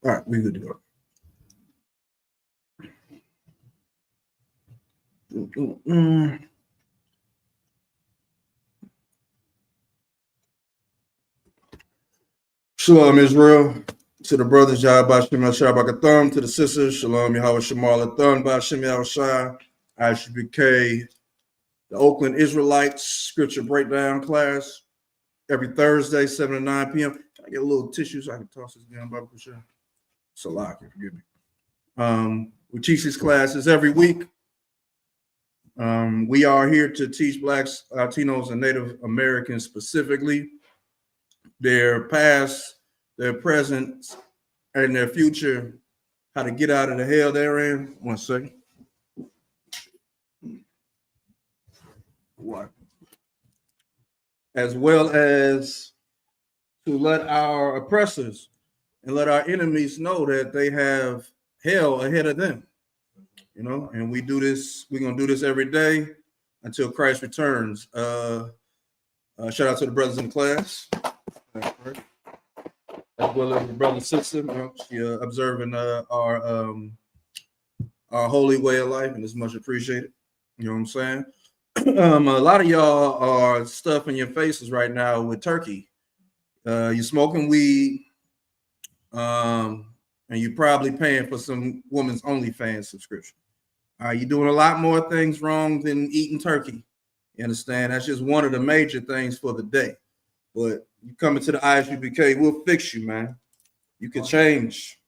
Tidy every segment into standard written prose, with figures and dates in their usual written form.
All right, we good to go. Shalom, Israel. To the brothers, Yahweh Bashim Shabakatham. To the sisters, Shalom, Yahweh Shemal Athon Bashim Yahushai. ISBK, the Oakland Israelites Scripture Breakdown class every Thursday, 7 to 9 p.m. Can I get a little tissue so I can toss this down, Baba Kusha? It's a lot, forgive me. We teach these classes every week. We are here to teach Blacks, Latinos, and Native Americans specifically their past, their present, and their future, how to get out of the hell they're in. 1 second. What? As well as to let our oppressors and let our enemies know that they have hell ahead of them. You know, and we do this, we're going to do this every day until Christ returns. Shout out to the brothers in the class. As well as the brother and sister, she observing our holy way of life, and it's much appreciated. You know what I'm saying? A lot of y'all are stuffing your faces right now with turkey. You're smoking weed, and you're probably paying for some woman's OnlyFans subscription. You're doing a lot more things wrong than eating turkey. You understand? That's just one of the major things for the day. But you come into the ISUBK, we'll fix you, man. You can change.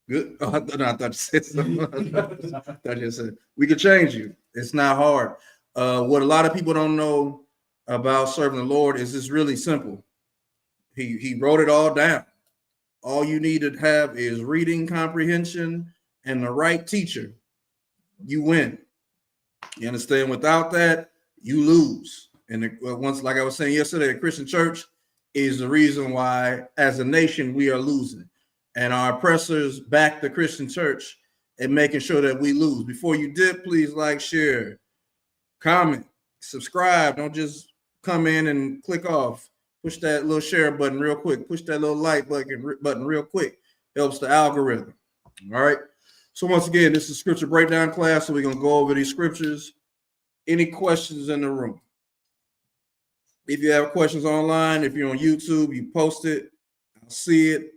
Good. Oh, I thought you said something. I thought you said we can change you. It's not hard. What a lot of people don't know about serving the Lord is it's really simple. He wrote it all down. All you need to have is reading comprehension and the right teacher. You win. You understand? Without that, you lose. And once, like I was saying yesterday, the Christian church is the reason why, as a nation, we are losing. And our oppressors back the Christian church and making sure that we lose. Before you dip, please like, share, comment, subscribe. Don't just come in and click off. Push that little share button real quick. Push that little like button real quick. Helps the algorithm. All right. So once again, this is scripture breakdown class. So we're going to go over these scriptures. Any questions in the room? If you have questions online, if you're on YouTube, you post it. I'll see it.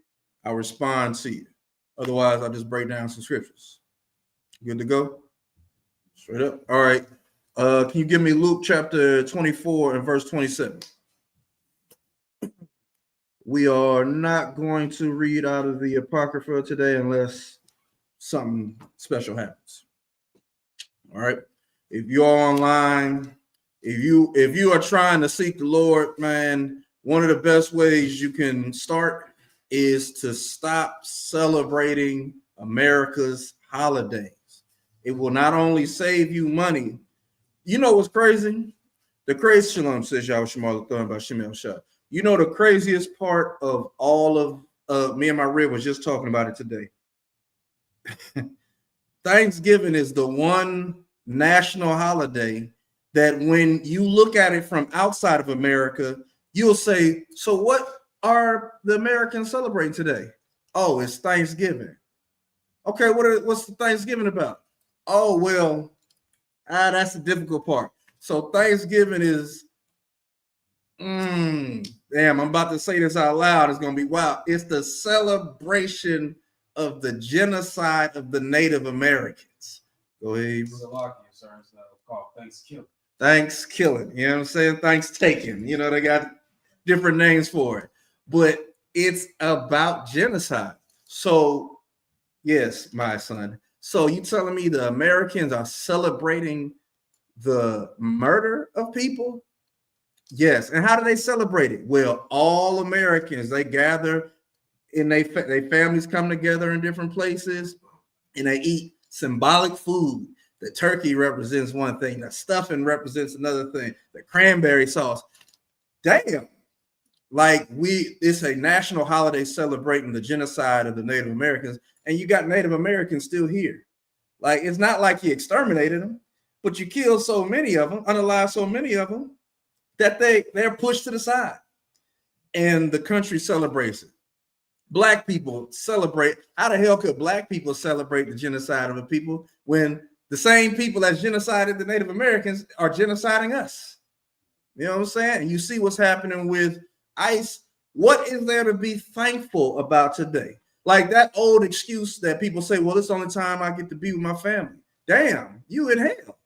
I'll respond to you. Otherwise, I'll just break down some scriptures. Good to go? Straight up. All right. Can you give me Luke chapter 24 and verse 27? We are not going to read out of the Apocrypha today unless something special happens. All right. If you're online, if you are trying to seek the Lord, man, one of the best ways you can start is to stop celebrating America's holidays. It will not only save you money. You know what's crazy? The crazy Shalom says Yahweh Shemal Athon by Shemel Shah. You know the craziest part of all of me and my rib was just talking about it today. Thanksgiving is the one national holiday that when you look at it from outside of America, you'll say, so what are the Americans celebrating today? Oh, it's Thanksgiving. Okay, what's the Thanksgiving about? Oh, well, that's the difficult part. So Thanksgiving is, damn, I'm about to say this out loud. It's going to be wild. It's the celebration of the genocide of the Native Americans. Go ahead. It's called Thanksgiving. Thanksgiving, you know what I'm saying? Thanksgiving, you know, they got different names for it, but it's about genocide. So, yes, my son. So you telling me the Americans are celebrating the murder of people? Yes. And how do they celebrate it? Well, all Americans, they gather and they families come together in different places and they eat symbolic food. The turkey represents one thing. The stuffing represents another thing. The cranberry sauce. Damn. Like it's a national holiday celebrating the genocide of the Native Americans. And you got Native Americans still here. Like, it's not like you exterminated them, but you killed so many of them, unalived so many of them, that they're pushed to the side. And the country celebrates it. black people celebrate. How the hell could black people celebrate the genocide of a people when the same people that genocided the Native Americans are genociding us? You know what I'm saying? And you see what's happening with ICE. What is there to be thankful about today? Like that old excuse that people say, well, it's the only time I get to be with my family. Damn, you in hell.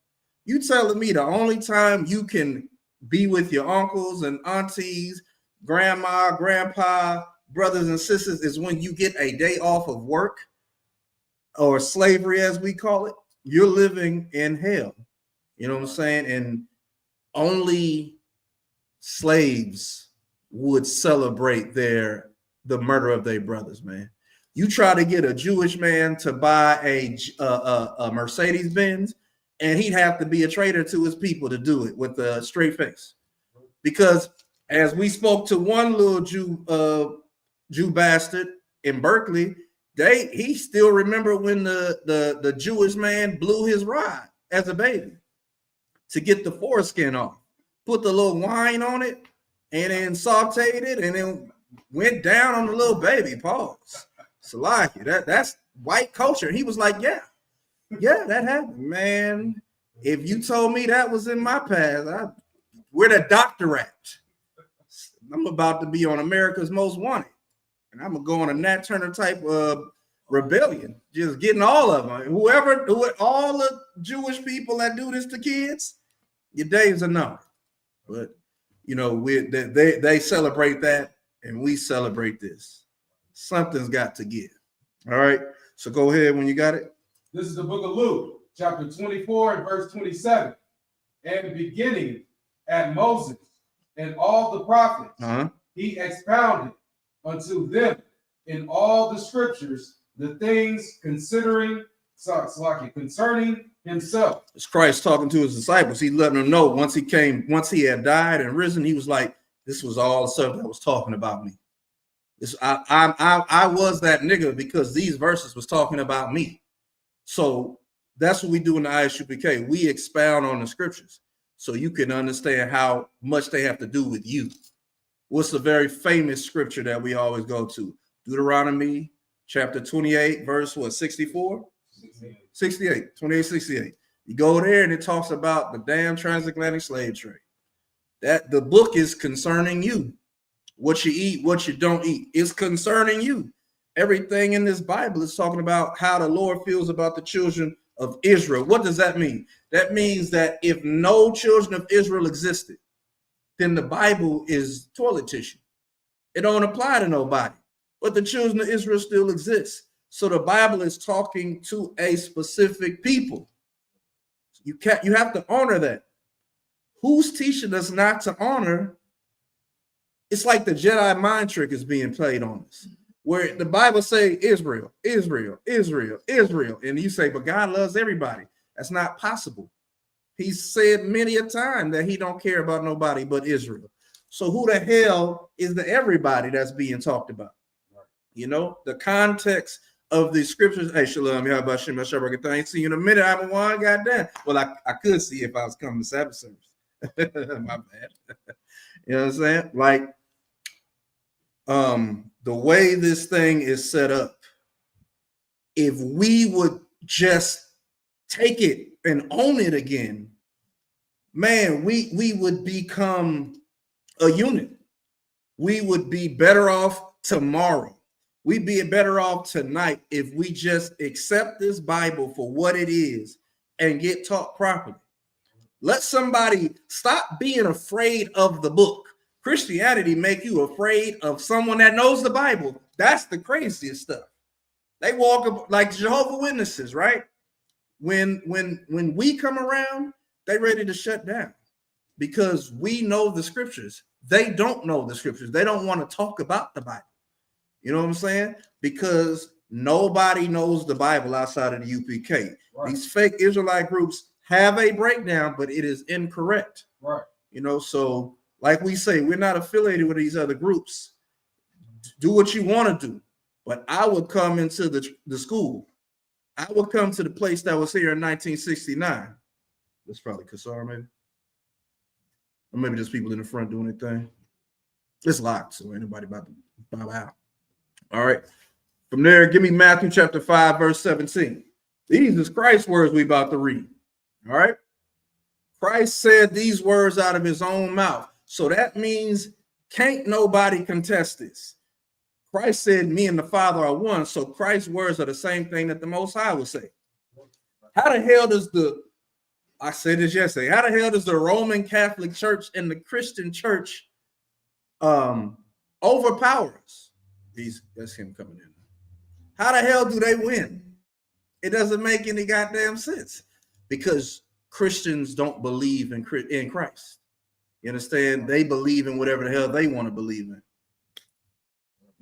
You telling me the only time you can be with your uncles and aunties, grandma, grandpa, brothers and sisters is when you get a day off of work or slavery, as we call it? You're living in hell. You know what I'm saying? And only slaves would celebrate the murder of their brothers, man. You try to get a Jewish man to buy a Mercedes Benz, and he'd have to be a traitor to his people to do it with a straight face. Because as we spoke to one little Jew bastard in Berkeley, he still remember when the Jewish man blew his rod as a baby to get the foreskin off, put the little wine on it, and then sauteed it, and then went down on the little baby. Pause. Salaki, that's white culture. He was like, yeah, that happened, man. If you told me that was in my past, where the doctor at? I'm about to be on America's Most Wanted, and I'm gonna go on a Nat Turner type of rebellion, just getting all of them. All the Jewish people that do this to kids, your days are numbered. But you know, they celebrate that, and we celebrate this. Something's got to give. All right. So go ahead when you got it. This is the book of Luke, chapter 24 and verse 27. And beginning at Moses and all the prophets, he expounded unto them in all the scriptures the things concerning himself. It's Christ talking to his disciples. He letting them know once he had died and risen, he was like, this was all the stuff that was talking about me. I was that nigga because these verses was talking about me. So that's what we do in the ISUPK. We expound on the scriptures so you can understand how much they have to do with you. What's the very famous scripture that we always go to? Deuteronomy chapter 28, verse what, 68. You go there and it talks about the damn transatlantic slave trade. That the book is concerning you. What you eat, what you don't eat is concerning you. Everything in this Bible is talking about how the Lord feels about the children of Israel. What does that mean? That means that if no children of Israel existed, then the Bible is toilet tissue. It don't apply to nobody. But the children of Israel still exist. So the Bible is talking to a specific people. You have to honor that. Who's teaching us not to honor? It's like the Jedi mind trick is being played on us, where the Bible say Israel, Israel, Israel, Israel, and you say, but God loves everybody. That's not possible. He said many a time that he don't care about nobody but Israel. So who the hell is the everybody that's being talked about? You know, the context of the scriptures. Hey, shalom, how about Shem Shabbat? Thanks. See you in a minute. I'm one. Goddamn. Well, I could see if I was coming to Sabbath service. My bad. You know what I'm saying? Like, the way this thing is set up, if we would just take it and own it again, man, we would become a unit. We would be better off tomorrow. We'd be better off tonight if we just accept this Bible for what it is and get taught properly. Let somebody stop being afraid of the book. Christianity make you afraid of someone that knows the Bible. That's the craziest stuff. They walk up like Jehovah's Witnesses, right? When we come around, they ready to shut down because we know the scriptures. They don't know the scriptures. They don't want to talk about the Bible. You know what I'm saying? Because nobody knows the Bible outside of the UPK. Right. These fake Israelite groups have a breakdown, but it is incorrect. Right. You know, so like we say, we're not affiliated with these other groups. Do what you want to do. But I would come into the school. I would come to the place that was here in 1969. That's probably Kassar, maybe. Or maybe just people in the front doing their thing. It's locked, so anybody about to bow out. All right. From there, give me Matthew chapter 5, verse 17. These is Christ's words we about to read. All right. Christ said these words out of his own mouth. So that means can't nobody contest this. Christ said, me and the Father are one. So Christ's words are the same thing that the Most High would say. How the hell does I said this yesterday, how the hell does the Roman Catholic Church and the Christian Church overpower us? That's him coming in. How the hell do they win? It doesn't make any goddamn sense because Christians don't believe in Christ. You understand? They believe in whatever the hell they want to believe in.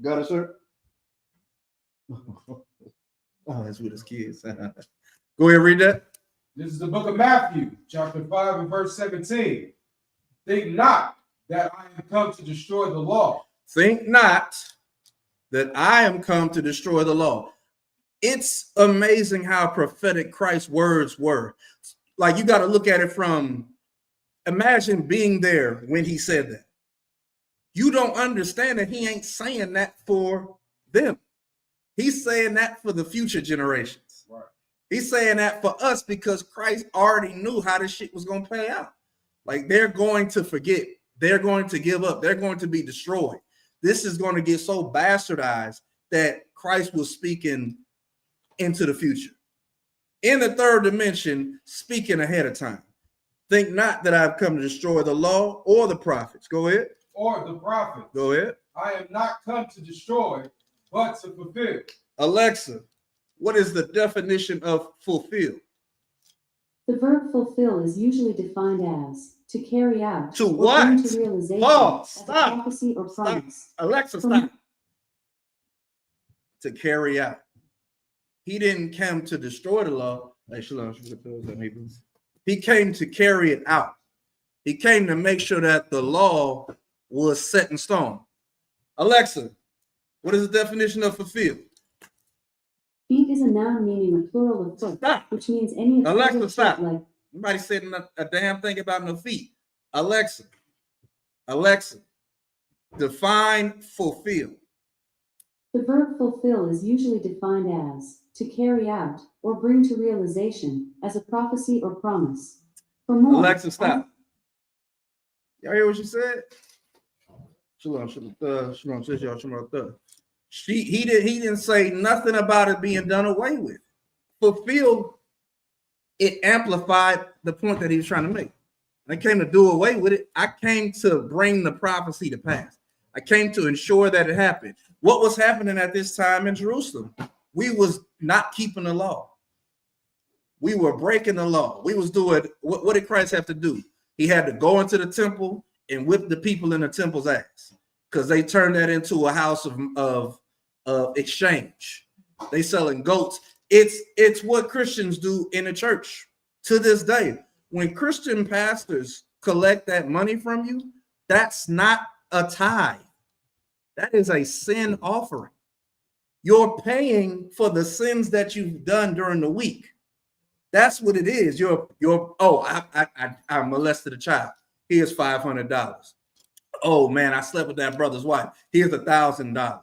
Got it, sir? Oh, that's with his kids. Go ahead and read that. This is the book of Matthew, chapter 5 and verse 17. Think not that I am come to destroy the law. Think not that I am come to destroy the law. It's amazing how prophetic Christ's words were. Like, you got to look at it from, imagine being there when he said that. You don't understand that he ain't saying that for them. He's saying that for the future generations. Right. He's saying that for us because Christ already knew how this shit was going to play out. Like, they're going to forget. They're going to give up. They're going to be destroyed. This is going to get so bastardized that Christ was speaking into the future. In the third dimension, speaking ahead of time. Think not that I've come to destroy the law or the prophets. Go ahead. Or the prophets. Go ahead. I am not come to destroy, but to fulfill. Alexa, what is the definition of fulfill? The verb fulfill is usually defined as to carry out. To what? Bring to realization. Pause. As a Stop. prophecy or promise. Stop. Alexa, stop. To carry out. He didn't come to destroy the law. He came to carry it out. He came to make sure that the law was set in stone. Alexa, what is the definition of fulfill? Feet is a noun meaning a plural of foot, Stop. which means any. Alexa, stop. Like nobody said a damn thing about no feet. Alexa, define fulfill. The verb fulfill is usually defined as to carry out or bring to realization as a prophecy or promise. For more, Alexa, stop. Y'all hear what she said? Shalom. He didn't say nothing about it being done away with. Fulfill, it amplified the point that he was trying to make. I came to do away with it. I came to bring the prophecy to pass. I came to ensure that it happened. What was happening at this time in Jerusalem? We was not keeping the law. We were breaking the law. We was doing, what did Christ have to do? He had to go into the temple and whip the people in the temple's ass because they turned that into a house of exchange. They selling goats. It's what Christians do in the church to this day. When Christian pastors collect that money from you, that's not a tithe. That is a sin offering. You're paying for the sins that you've done during the week. That's what it is. I molested a child. Here's $500. Oh man, I slept with that brother's wife. Here's $1,000.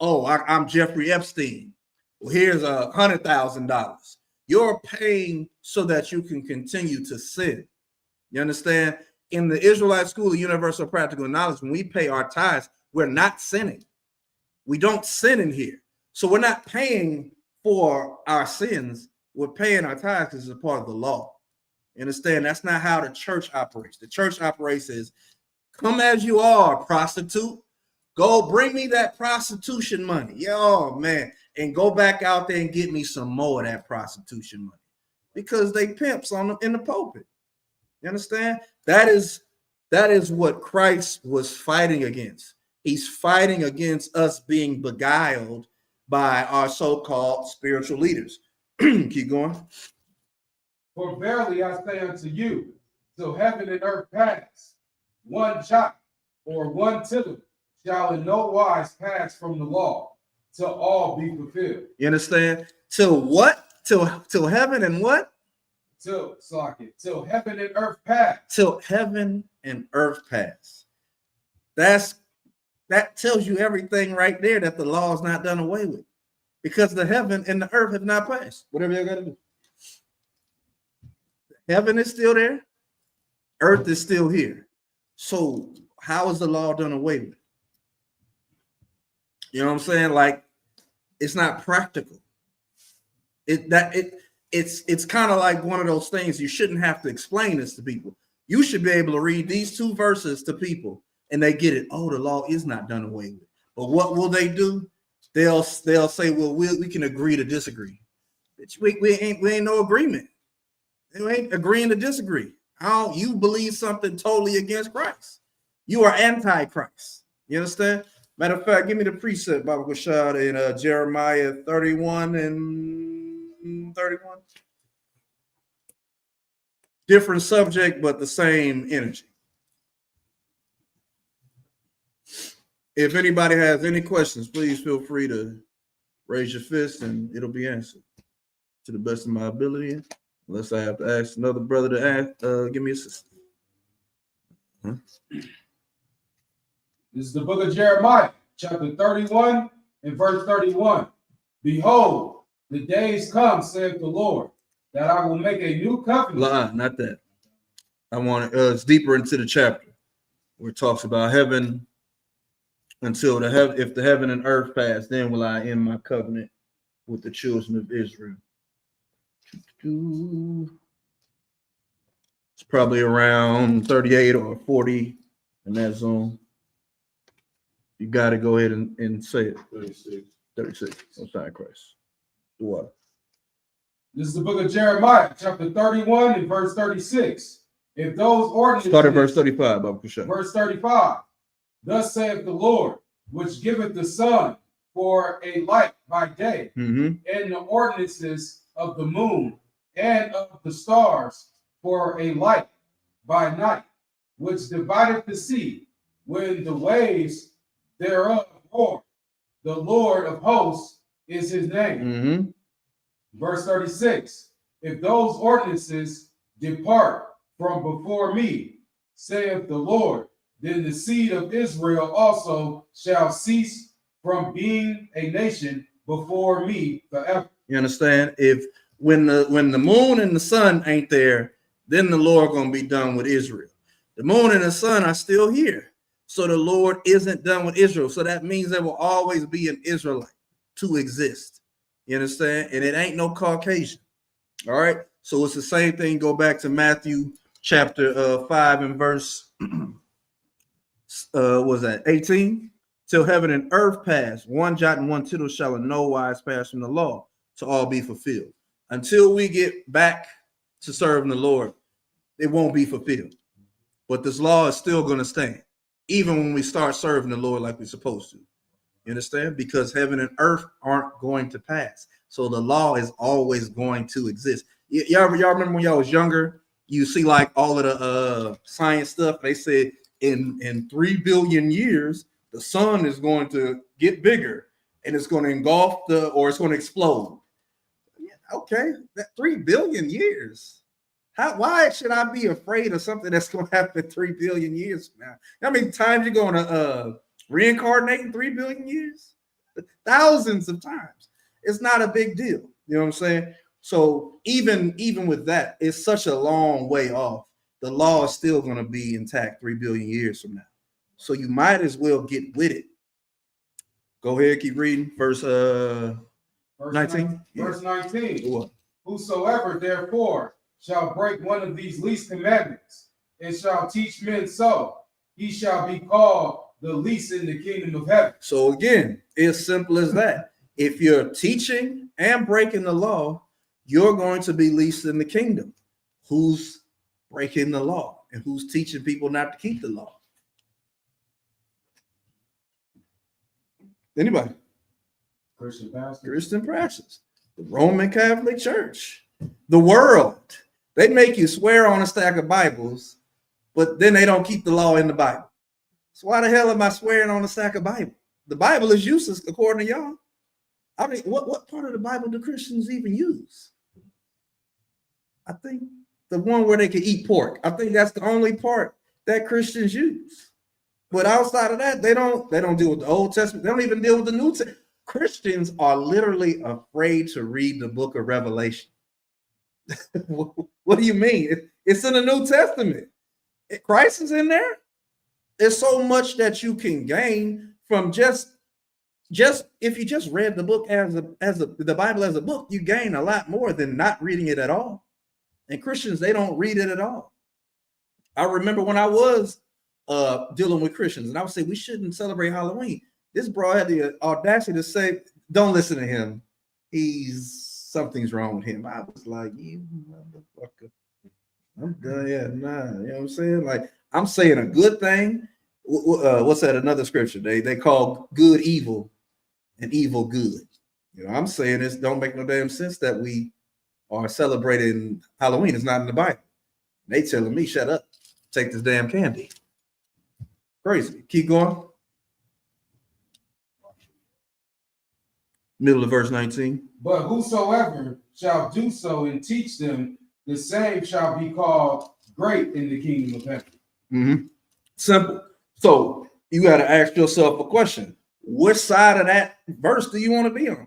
Oh, I'm Jeffrey Epstein. Well, here's $100,000. You're paying so that you can continue to sin. You understand? In the Israelite School of Universal Practical Knowledge, when we pay our tithes, we're not sinning. We don't sin in here. So we're not paying for our sins. We're paying our tithes because it's a part of the law. You understand? That's not how the church operates. The church operates is, come as you are, prostitute. Go bring me that prostitution money. Yo, man. And go back out there and get me some more of that prostitution money. Because they pimps in the pulpit. You understand? That is what Christ was fighting against. He's fighting against us being beguiled by our so-called spiritual leaders. Keep going. For verily I say unto you, till heaven and earth pass, one jot or one tittle shall in no wise pass from the law, till all be fulfilled. You understand? Till what? Till heaven and what? Till heaven and earth pass. Till heaven and earth pass. That's That tells you everything right there, that the law is not done away with, because the heaven and the earth have not passed. Whatever you got to do. Heaven is still there. Earth is still here. So how is the law done away with? You know what I'm saying? Like, it's not practical. It's kind of like one of those things you shouldn't have to explain this to people. You should be able to read these two verses to people and they get it. Oh, the law is not done away with. But what will they do? They'll say, well, we can agree to disagree. We ain't no agreement. We ain't agreeing to disagree. You believe something totally against Christ. You are anti-Christ. You understand? Matter of fact, give me the precept, Baba Kashad, in Jeremiah 31 and 31. Different subject, but the same energy. If anybody has any questions, please feel free to raise your fist and it'll be answered to the best of my ability. Unless I have to ask another brother to give me assistance. Huh? This is the book of Jeremiah, chapter 31 and verse 31. Behold, the days come, saith the Lord, that I will make a new covenant. Not that. I want it's deeper into the chapter where it talks about heaven until if the heaven and earth pass, then will I end my covenant with the children of Israel. It's probably around 38 or 40 in that zone. You got to go ahead and say it. 36. Oh, sorry, Christ. What? This is the book of Jeremiah, chapter 31 and verse 36. If those ordinances... Start at verse 35, Baba Kusha. Verse 35. Thus saith the Lord, which giveth the sun for a light by day, and the ordinances of the moon and of the stars for a light by night, which divideth the sea when the waves thereof roar. The Lord of hosts is his name. Verse 36. If those ordinances depart from before me, saith the Lord, then the seed of Israel also shall cease from being a nation before me forever. You understand? If when the moon and the sun ain't there, then the Lord gonna be done with Israel. The moon and the sun are still here, so the Lord isn't done with Israel. So that means there will always be an Israelite to exist. You understand? And it ain't no Caucasian. All right. So it's the same thing. Go back to Matthew chapter 5 and verse was that 18? Till heaven and earth pass, one jot and one tittle shall in no wise pass from the law to all be fulfilled. Until we get back to serving the Lord, it won't be fulfilled. But this law is still going to stand, even when we start serving the Lord like we're supposed to. You understand? Because heaven and earth aren't going to pass. So the law is always going to exist. Y'all remember when y'all was younger, you see like all of the science stuff, they said in 3 billion years, the sun is going to get bigger and it's going to engulf it's going to explode. Okay, that 3 billion years. Why should I be afraid of something that's going to happen 3 billion years from now? How many times you're going to reincarnate in 3 billion years? Thousands of times. It's not a big deal. You know what I'm saying? So even with that, it's such a long way off. The law is still going to be intact 3 billion years from now. So you might as well get with it. Go ahead, keep reading. Verse 19. Verse 19. What? Whosoever therefore shall break one of these least commandments and shall teach men so, he shall be called the least in the kingdom of heaven. So again, it's simple as that. If you're teaching and breaking the law, you're going to be least in the kingdom. Who's breaking the law and who's teaching people not to keep the law? Anybody? Christian pastors. Christian pastors. The Roman Catholic Church. The world. They make you swear on a stack of Bibles, but then they don't keep the law in the Bible. So why the hell am I swearing on a stack of Bible? The Bible is useless according to y'all. I mean, what part of the Bible do Christians even use? I think the one where they can eat pork. I think that's the only part that Christians use. But outside of that, they don't deal with the Old Testament. They don't even deal with the New Testament. Christians are literally afraid to read the book of Revelation. What do you mean? It's in the New Testament. Christ is in there. There's so much that you can gain from just if you just read the book the Bible as a book, you gain a lot more than not reading it at all. And Christians, they don't read it at all. I remember when I was dealing with Christians, and I would say we shouldn't celebrate Halloween. This bro had the audacity to say, "Don't listen to him. Something's wrong with him." I was like, "You motherfucker." I'm done. Yeah, nah. You know what I'm saying? Like, I'm saying a good thing. What's that? Another scripture. They call good evil and evil good. You know, I'm saying this don't make no damn sense that we are celebrating Halloween. It's not in the Bible. They telling me, shut up, take this damn candy. Crazy. Keep going. Middle of verse 19. But whosoever shall do so and teach them, the same shall be called great in the kingdom of heaven. Mm-hmm. Simple. So you got to ask yourself a question. Which side of that verse do you want to be on?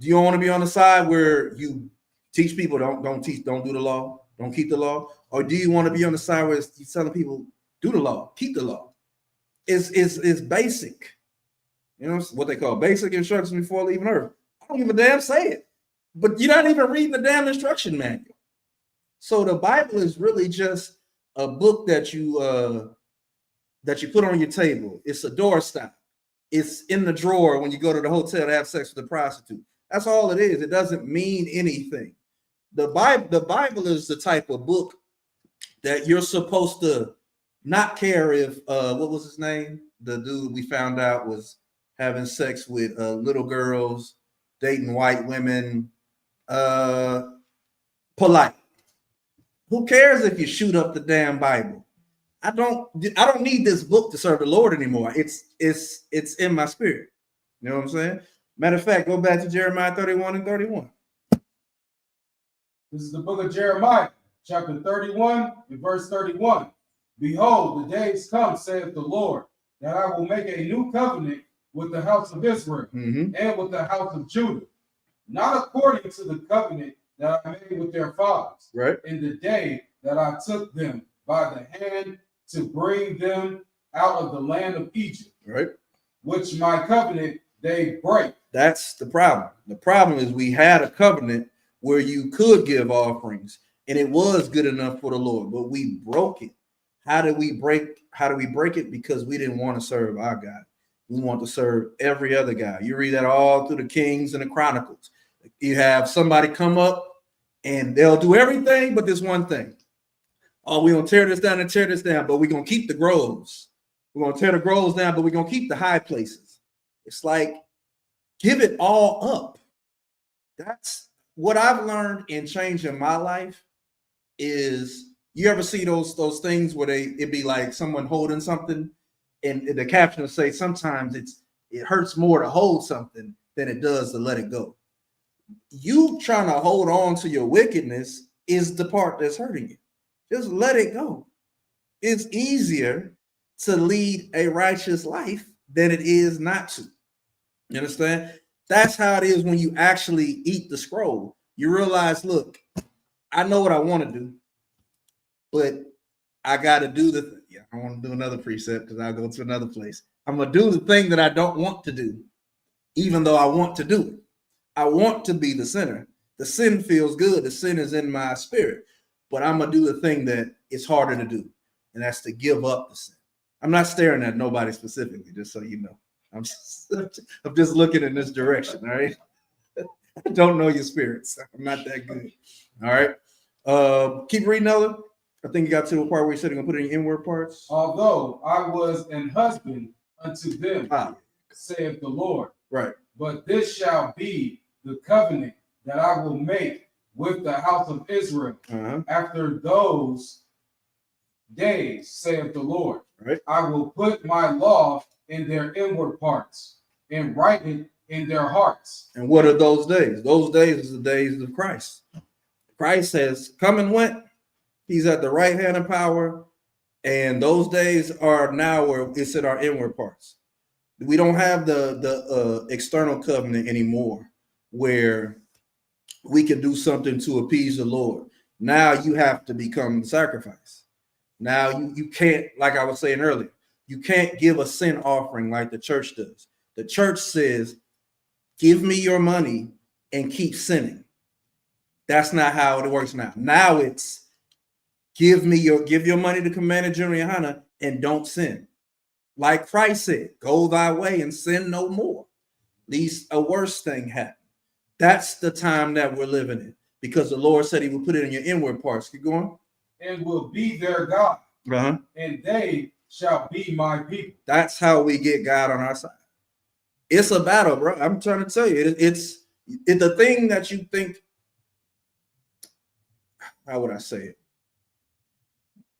Do you want to be on the side where you teach people don't do the law, don't keep the law? Or do you want to be on the side where you're telling people do the law, keep the law? It's basic. You know what they call basic instructions before leaving earth. I don't give a damn, say it. But you're not even reading the damn instruction manual. So the Bible is really just a book that you put on your table. It's a doorstop. It's in the drawer when you go to the hotel to have sex with a prostitute. That's all it is. It doesn't mean anything. The Bible is the type of book that you're supposed to not care if what was his name? The dude we found out was having sex with little girls, dating white women, polite. Who cares if you shoot up the damn Bible? I don't need this book to serve the Lord anymore. It's in my spirit. You know what I'm saying? Matter of fact, go back to Jeremiah 31 and 31. This is the book of Jeremiah, chapter 31 and verse 31. Behold, the days come, saith the Lord, that I will make a new covenant with the house of Israel and with the house of Judah, not according to the covenant that I made with their fathers, right, in the day that I took them by the hand to bring them out of the land of Egypt, right, which my covenant they break. That's the problem. The problem is we had a covenant where you could give offerings and it was good enough for the Lord, but we broke it. How do we break it? Because we didn't want to serve our God. We want to serve every other God. You read that all through the Kings and the Chronicles. You have somebody come up and they'll do everything but this one thing. Oh, we're going to tear this down and tear this down, but we're going to keep the groves. We're going to tear the groves down, but we're going to keep the high places. It's like, give it all up. That's what I've learned in changing my life is, you ever see those things where it'd be like someone holding something and the caption will say, sometimes it hurts more to hold something than it does to let it go. You trying to hold on to your wickedness is the part that's hurting you. Just let it go. It's easier to lead a righteous life than it is not to. You understand? That's how it is when you actually eat the scroll. You realize, look, I know what I want to do, but I got to do I want to do another precept because I'll go to another place. I'm going to do the thing that I don't want to do, even though I want to do it. I want to be the sinner. The sin feels good. The sin is in my spirit, but I'm going to do the thing that is harder to do, and that's to give up the sin. I'm not staring at nobody specifically, just so you know. I'm just looking in this direction, all right? I don't know your spirits. I'm not that good. All right. Keep reading, Ella. I think you got to the part where you said you're going to put in your inward parts. Although I was an husband unto them, saith the Lord. Right. But this shall be the covenant that I will make with the house of Israel after those days, saith the Lord. Right. I will put my law in their inward parts and write it in their hearts. And what are those days? Those days is the days of Christ. Christ has come and went. He's at the right hand of power. And those days are now where it's in our inward parts. We don't have the external covenant anymore where we can do something to appease the Lord. Now you have to become the sacrifice. Now you can't, like I was saying earlier, you can't give a sin offering like the church does. The church says, give me your money and keep sinning. That's not how it works now. Now it's give your money to Commander General Yohana and don't sin. Like Christ said, go thy way and sin no more. At least a worse thing happened. That's the time that we're living in, because the Lord said he will put it in your inward parts. Keep going. And will be their God, Uh-huh. and they shall be my people. That's how we get God on our side. It's a battle, bro. I'm trying to tell you, it's the thing that you think. How would I say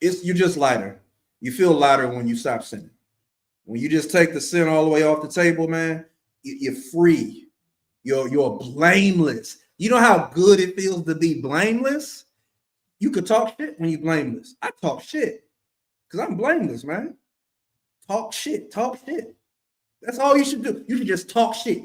it? You're just lighter. You feel lighter when you stop sinning. When you just take the sin all the way off the table, man, you're free. You're blameless. You know how good it feels to be blameless? You could talk shit when you're blameless. I talk shit because I'm blameless, man. Talk shit. That's all you should do. You should just talk shit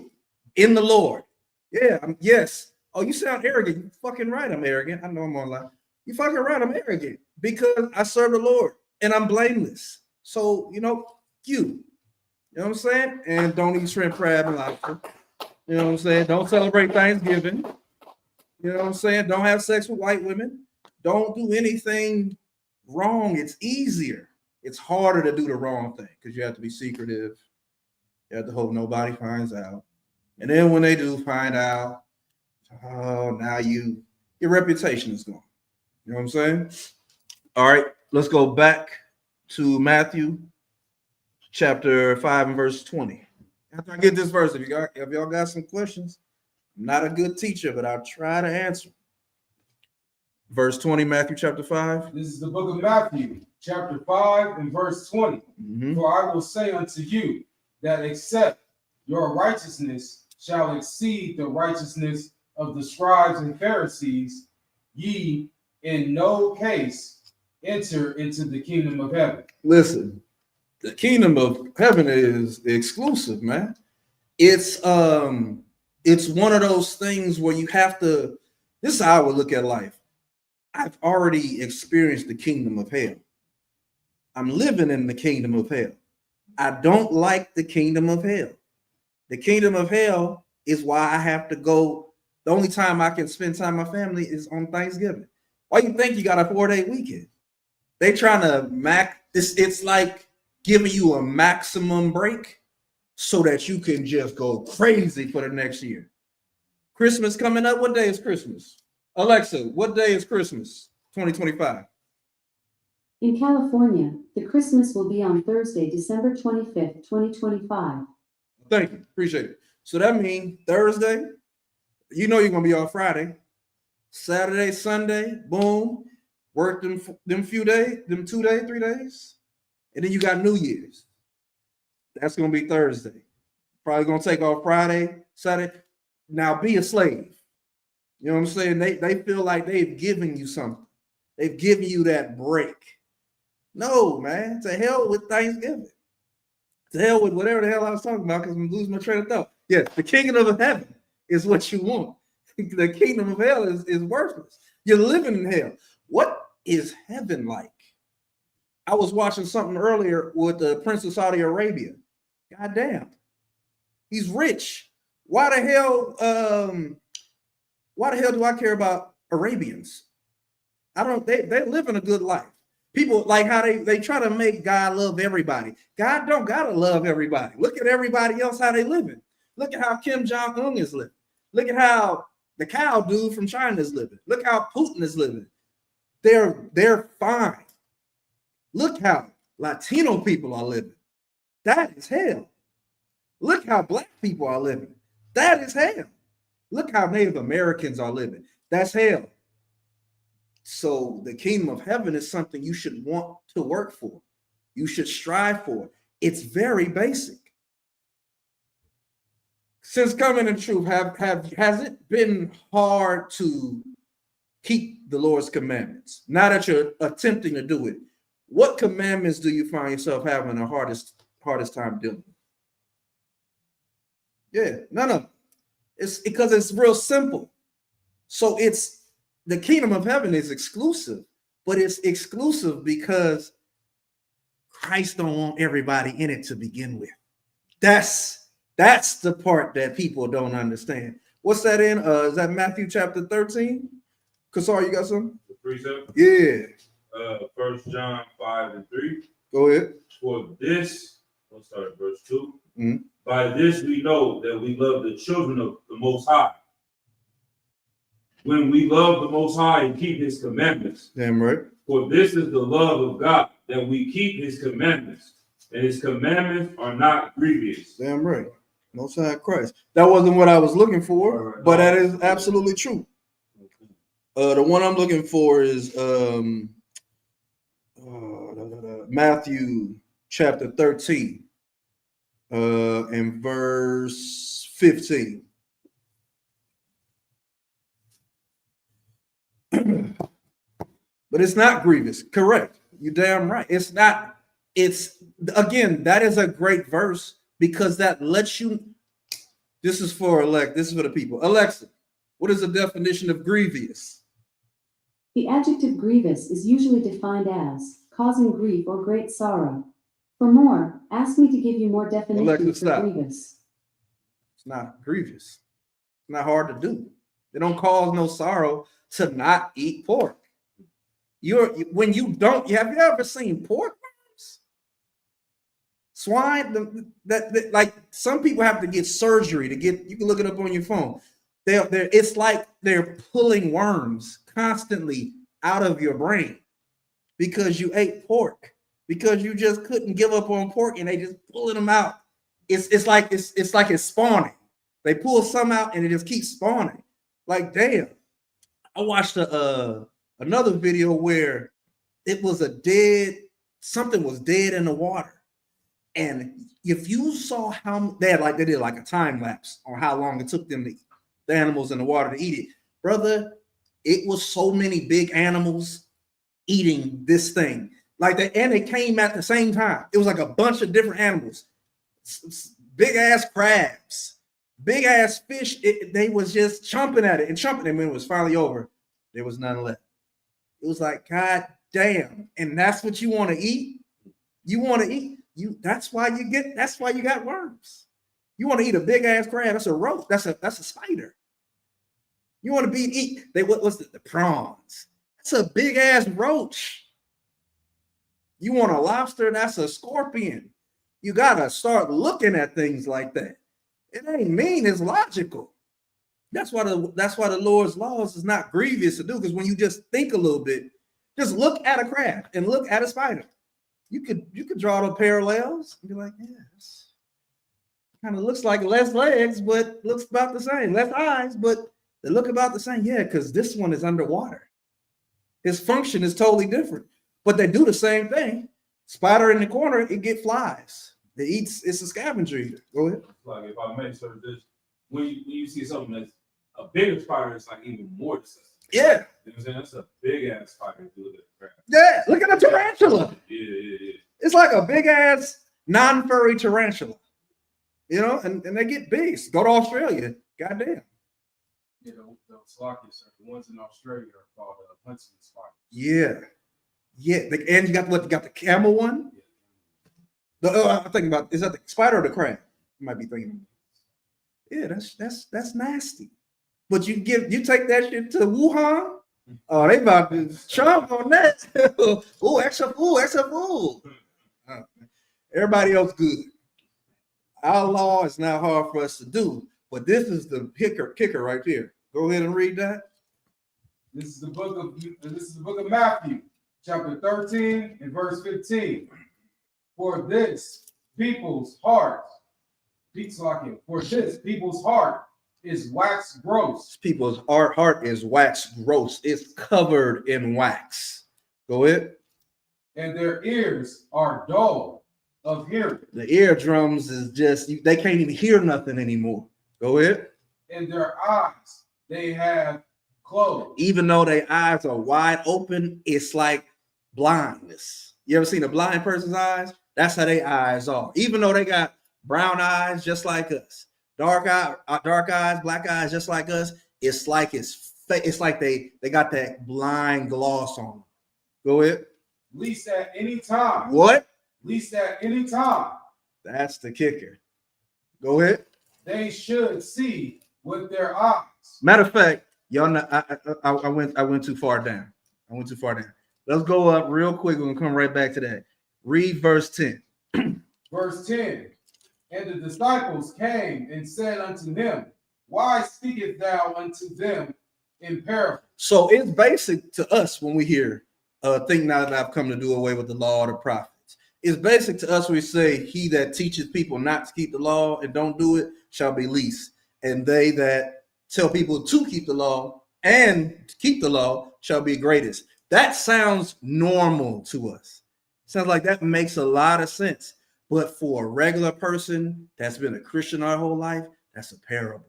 in the Lord. Yeah, yes. Oh, you sound arrogant. You fucking right, I'm arrogant. I know I'm online. You fucking right, I'm arrogant because I serve the Lord and I'm blameless. So, you know what I'm saying? And don't eat shrimp, crab, and lobster. You know what I'm saying? Don't celebrate Thanksgiving. You know what I'm saying? Don't have sex with white women. Don't do anything wrong. It's easier. It's harder to do the wrong thing because you have to be secretive. You have to hope nobody finds out. And then when they do find out, oh, now your reputation is gone. You know what I'm saying? All right, let's go back to Matthew chapter 5 and verse 20. After I get this verse, if y'all got some questions, I'm not a good teacher, but I'll try to answer. Verse 20, Matthew chapter 5. This is the book of Matthew, chapter 5 and verse 20. Mm-hmm. For I will say unto you that except your righteousness shall exceed the righteousness of the scribes and Pharisees, ye in no case enter into the kingdom of heaven. Listen, the kingdom of heaven is exclusive, man. It's one of those things where you have to. This is how I would look at life. I've already experienced the kingdom of hell. I'm living in the kingdom of hell. I don't like the kingdom of hell. The kingdom of hell is why I have to go. The only time I can spend time with my family is on Thanksgiving. Why you think you got a 4-day weekend? They trying to it's like giving you a maximum break so that you can just go crazy for the next year. Christmas coming up. What day is Christmas? Alexa, what day is Christmas 2025? In California, the Christmas will be on Thursday, December 25th, 2025. Thank you. Appreciate it. So that means Thursday, you're going to be off Friday. Saturday, Sunday, boom. Work them few days, them 2 days, 3 days. And then you got New Year's. That's going to be Thursday. Probably going to take off Friday, Saturday. Now be a slave. You know what I'm saying? They feel like they've given you something. They've given you that break. No, man. To hell with Thanksgiving. To hell with whatever the hell I was talking about because I'm losing my train of thought. Yes, the kingdom of heaven is what you want. The kingdom of hell is worthless. You're living in hell. What is heaven like? I was watching something earlier with the Prince of Saudi Arabia. God damn. He's rich. Why the hell do I care about Arabians? They live in a good life. People like how they try to make God love everybody. God don't gotta love everybody. Look at everybody else, how they living. Look at how Kim Jong-un is living. Look at how the cow dude from China is living. Look how Putin is living. They're fine. Look how Latino people are living. That is hell. Look how black people are living. That is hell. Look how Native Americans are living. That's hell. So the kingdom of heaven is something you should want to work for. You should strive for. It's very basic. Since coming in truth, has it been hard to keep the Lord's commandments? Now that you're attempting to do it, What commandments do you find yourself having the hardest time doing? Yeah, none of them. It's because it's real simple. So it's the kingdom of heaven is exclusive, but it's exclusive because Christ don't want everybody in it to begin with. That's the part that people don't understand. What's that in? Is that Matthew chapter 13? Kasar, you got something? The precept? Yeah. 1 John 5:3. Go ahead. For this, we'll start at verse 2. Mhm. By this we know that we love the children of the Most High. When we love the Most High and keep his commandments. Damn right. For this is the love of God, that we keep his commandments. And his commandments are not grievous. Damn right. Most High Christ. That wasn't what I was looking for, but that is absolutely true. The one I'm looking for is Matthew chapter 13 and verse 15. But it's not grievous. Correct. You're damn right. It's not. It's again, that is a great verse because that lets you. This is for this is for the people. Alexa, what is the definition of grievous? The adjective grievous is usually defined as causing grief or great sorrow. For more, ask me to give you more definitions Alexa, for stop. grievous. It's not grievous. It's not hard to do. It don't cause no sorrow to not eat pork. When you don't, have you ever seen pork worms? Swine, that like some people have to get surgery to get, you can look it up on your phone. It's like they're pulling worms constantly out of your brain because you ate pork, because you just couldn't give up on pork and they just pulling them out. It's like it's spawning. They pull some out and it just keeps spawning. Like, damn. I watched another video where it was something was dead in the water. And if you saw how they did like a time lapse on how long it took them to eat the animals in the water to eat it, brother, it was so many big animals eating this thing. Like that, and it came at the same time. It was like a bunch of different animals, big ass crabs, big ass fish. They was just chomping at it and chomping. And when it was finally over, there was none left. It was like, God damn. And that's what you want to eat? You want to eat? That's why you got worms. You want to eat a big ass crab? That's a roach. That's a spider. You want to eat what's the prawns? That's a big ass roach. You want a lobster? That's a scorpion. You gotta start looking at things like that. It ain't mean, it's logical. That's why the Lord's laws is not grievous to do, because when you just think a little bit, just look at a crab and look at a spider. You could draw the parallels and be like, yes, kind of looks like less legs, but looks about the same. Less eyes, but they look about the same. Yeah, because this one is underwater. His function is totally different, but they do the same thing. Spider in the corner, it get flies. It's a scavenger eater. Go ahead. Like if I may say this, when you see something that's a bigger spider, it's like even more disgusting. Yeah. You know what I'm saying? That's a big ass spider. If you look at the crab. Yeah, look at a tarantula. Yeah. It's like a big ass non-furry tarantula. You know, and they get big. Go to Australia. Goddamn. Yeah, the slockiest, the ones in Australia are called huntsman spiders. Yeah. And you got the camel one. I'm thinking about, is that the spider or the crab? You might be thinking. Yeah, that's nasty. But you take that shit to Wuhan. Oh, they about to chomp on that. Oh, extra food. Everybody else good. Our law is not hard for us to do, but this is the kicker right there. Go ahead and read that. This is the book of Matthew, chapter 13 and verse 15. For this people's heart is wax gross. People's heart is wax gross. It's covered in wax. Go ahead. And their ears are dull of hearing. The eardrums is just, they can't even hear nothing anymore. Go ahead. And their eyes they have closed. Even though their eyes are wide open, it's like blindness. You ever seen a blind person's eyes? That's how their eyes are. Even though they got brown eyes just like us, dark eyes, black eyes just like us, it's like they got that blind gloss on them. Go ahead. Least at any time. What? Least at any time. That's the kicker. Go ahead. They should see with their eyes. Matter of fact, y'all know I went too far down. Let's go up real quick. We're gonna come right back to that. Read verse 10. Verse 10. And the disciples came and said unto him, why speakest thou unto them in parables? So it's basic to us when we hear think now that I've come to do away with the law or the prophets. It's basic to us when we say, he that teaches people not to keep the law and don't do it shall be least. And they that tell people to keep the law and keep the law shall be greatest. That sounds normal to us. Sounds like that makes a lot of sense. But for a regular person that's been a Christian our whole life, that's a parable.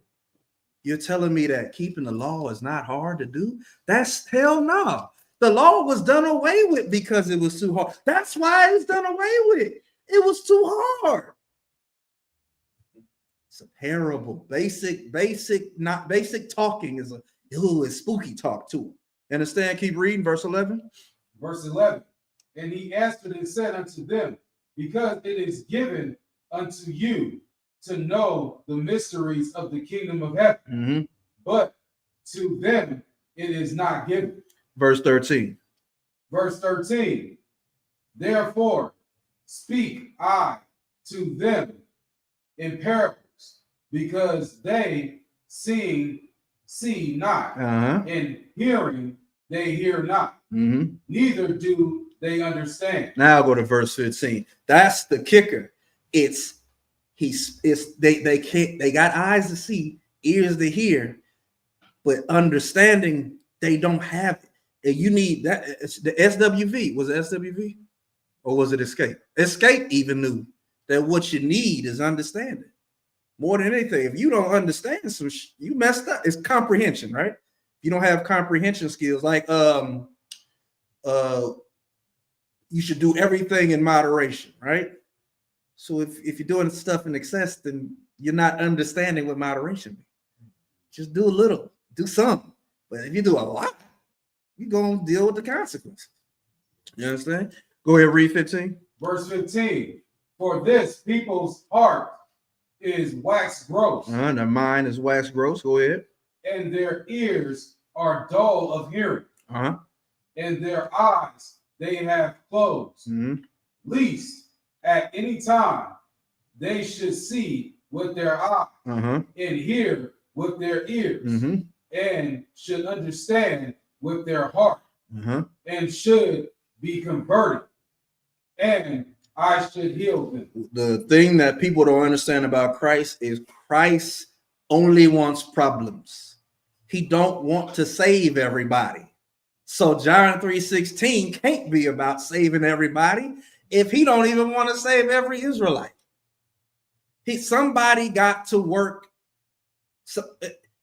You're telling me that keeping the law is not hard to do? That's hell no. The law was done away with because it was too hard. That's why it was done away with. It was too hard. It's a parable. Basic talking is it's spooky talk too. Understand? Keep reading verse 11. Verse 11. And he answered and said unto them, because it is given unto you to know the mysteries of the kingdom of heaven, but to them it is not given. Verse 13. Verse 13. Therefore speak I to them in parables, because they see not, and hearing they hear not, neither do they understand. Now go to verse 15. That's the kicker. They got eyes to see, ears to hear, but understanding they don't have it. And you need that. It's the SWV. Was it SWV or was it Escape? Escape even knew that what you need is understanding. More than anything, if you don't understand you messed up. It's comprehension, right? If you don't have comprehension skills, like you should do everything in moderation, right? So if you're doing stuff in excess, then you're not understanding what moderation means. Just do a little, do something. But if you do a lot, you're going to deal with the consequences. You understand? Go ahead, read 15. Verse 15. For this people's heart is wax gross. Their mind is wax gross. Go ahead. And their ears are dull of hearing. And their eyes they have closed. Least at any time they should see with their eyes and hear with their ears and should understand with their heart and should be converted, and I should heal them. The thing that people don't understand about Christ is Christ only wants problems. He don't want to save everybody. So John 3:16 can't be about saving everybody if he don't even want to save every Israelite. Somebody got to work. So,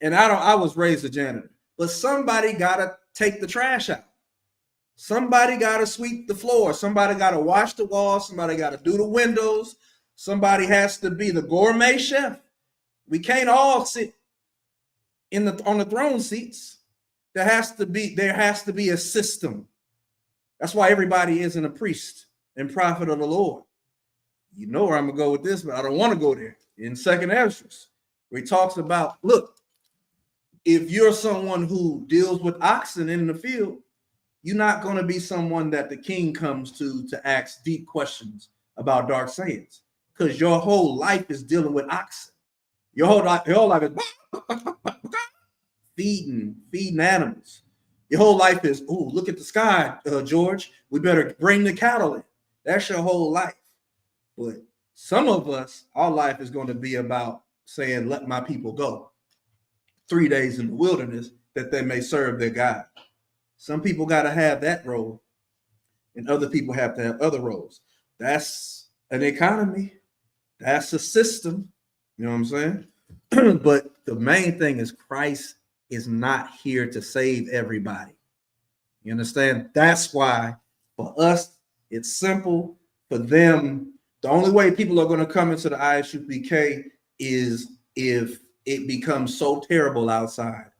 and I was raised a janitor, but somebody got to take the trash out. Somebody got to sweep the floor. Somebody got to wash the walls. Somebody got to do the windows. Somebody has to be the gourmet chef. We can't all sit on the throne seats. There has to be a system. That's why everybody isn't a priest and prophet of the Lord. You know where I'm gonna go with this, but I don't want to go there. In Second Ezra, where he talks about, look, if you're someone who deals with oxen in the field, you're not going to be someone that the king comes to ask deep questions about dark sayings, because your whole life is dealing with oxen. Your whole life is feeding animals. Your whole life is, oh, look at the sky, George. We better bring the cattle in. That's your whole life. But some of us, our life is going to be about saying, let my people go 3 days in the wilderness that they may serve their God. Some people got to have that role, and other people have to have other roles. That's an economy. That's a system. You know what I'm saying? But the main thing is Christ is not here to save everybody. You understand? That's why for us It's simple for them. The only way people are going to come into the ISUPK is if it becomes so terrible outside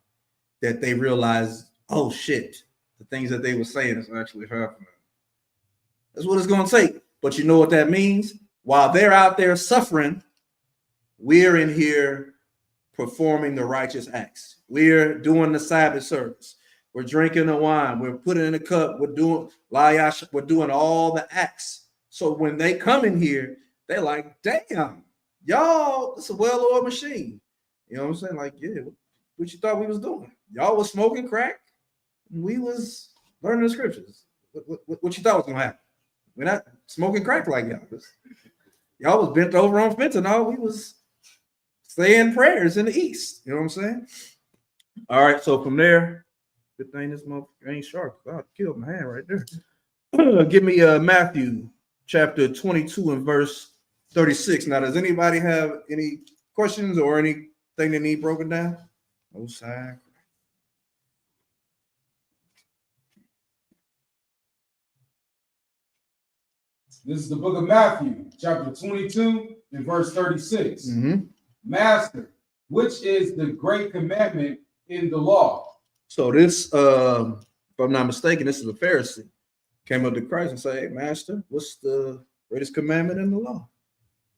that they realize, oh shit, the things that they were saying is actually happening. That's what it's going to take. But you know what that means? While they're out there suffering, we're in here performing the righteous acts. We're doing the Sabbath service. We're drinking the wine. We're putting in a cup. We're doing all the acts. So when they come in here, they're like, damn, y'all, it's a well-oiled machine. You know what I'm saying? Like, yeah, what you thought we was doing? Y'all was smoking crack, and we was learning the scriptures. What you thought was gonna happen? We're not smoking crack like y'all. Y'all was bent over on fentanyl. We was saying prayers in the East. You know what I'm saying? All right, so from there, good thing this motherfucker ain't sharp. God killed my hand right there. Give me Matthew chapter 22 and verse 36. Now, does anybody have any questions or anything they need broken down? No side. This is the book of Matthew, chapter 22 and verse 36. Mm-hmm. Master, which is the great commandment in the law? So this, if I'm not mistaken, this is a Pharisee. Came up to Christ and said, hey, Master, what's the greatest commandment in the law?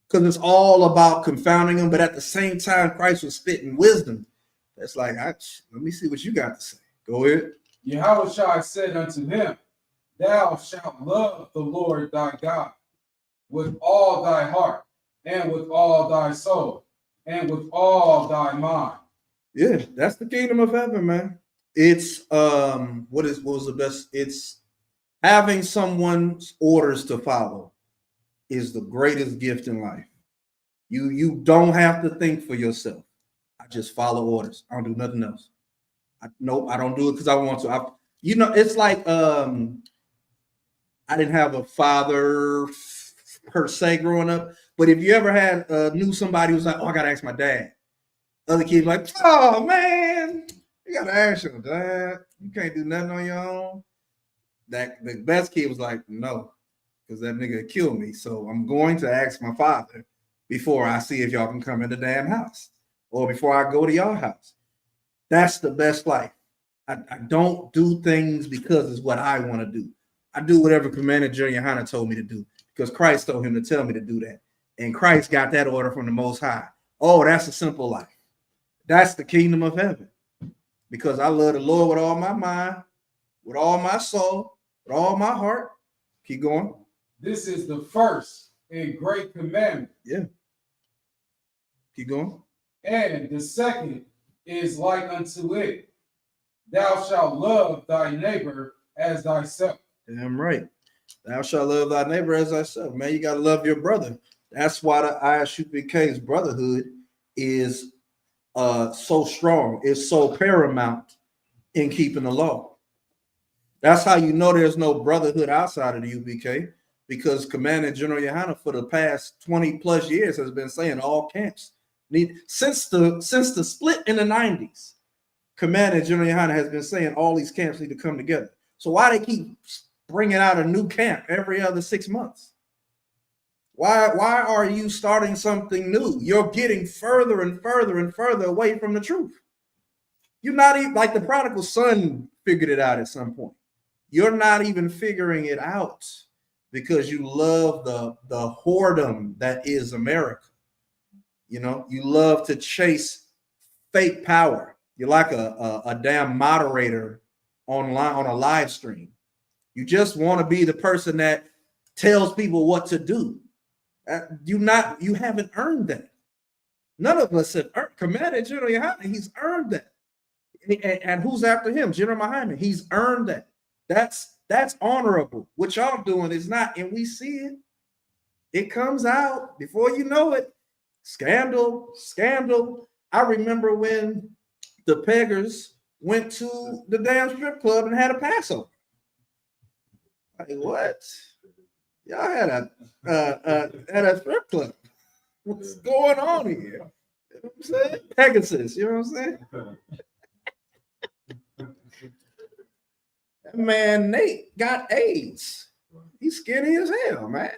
Because it's all about confounding them, but at the same time, Christ was spitting wisdom. That's like, let me see what you got to say. Go ahead. Yahushua said unto him, thou shalt love the Lord thy God with all thy heart, and with all thy soul, and with all thy mind. Yeah, that's the kingdom of heaven, man. It's what was the best? It's having someone's orders to follow is the greatest gift in life. You don't have to think for yourself. I just follow orders. I don't do nothing else. I don't do it because I want to. It's like I didn't have a father per se growing up, but if you ever had knew somebody who was like, oh, I gotta ask my dad. Other kids like, oh man, you gotta ask your dad. You can't do nothing on your own. That the best kid was like, no, because that nigga killed me. So I'm going to ask my father before I see if y'all can come in the damn house or before I go to y'all house. That's the best life. I don't do things because it's what I want to do. I do whatever Commander Junior Hunter told me to do because Christ told him to tell me to do that. And Christ got that order from the Most High. Oh, that's a simple life. That's the kingdom of heaven. Because I love the Lord with all my mind, with all my soul, with all my heart. Keep going. This is the first and great commandment. Yeah. Keep going. And the second is like unto it. Thou shalt love thy neighbor as thyself. Damn right. Thou shalt love thy neighbor as thyself. Man, you got to love your brother. That's why the ISUPK's brotherhood is so strong. It's so paramount in keeping the law. That's how you know there's no brotherhood outside of the UPK, because Commander General Yohana for the past 20 plus years has been saying all camps need, since the split in the 90s, Commander General Yohana has been saying all these camps need to come together. So why they keep bringing out a new camp every other 6 months? Why are you starting something new? You're getting further and further and further away from the truth. You're not even like the prodigal son figured it out at some point. You're not even figuring it out because you love the whoredom that is America. You know, you love to chase fake power. You're like a damn moderator online on a live stream. You just want to be the person that tells people what to do. You haven't earned that. None of us have earned. Commander General Yohana, he's earned that. And who's after him? General Muhammad. He's earned that. That's honorable. What y'all doing is not, and we see it. It comes out before you know it. Scandal. I remember when the Peggers went to the damn strip club and had a Passover. Like, what? Y'all had a strip club. What's going on here? You know what I'm saying? Pegasus, you know what I'm saying? That man Nate got AIDS. He's skinny as hell, man.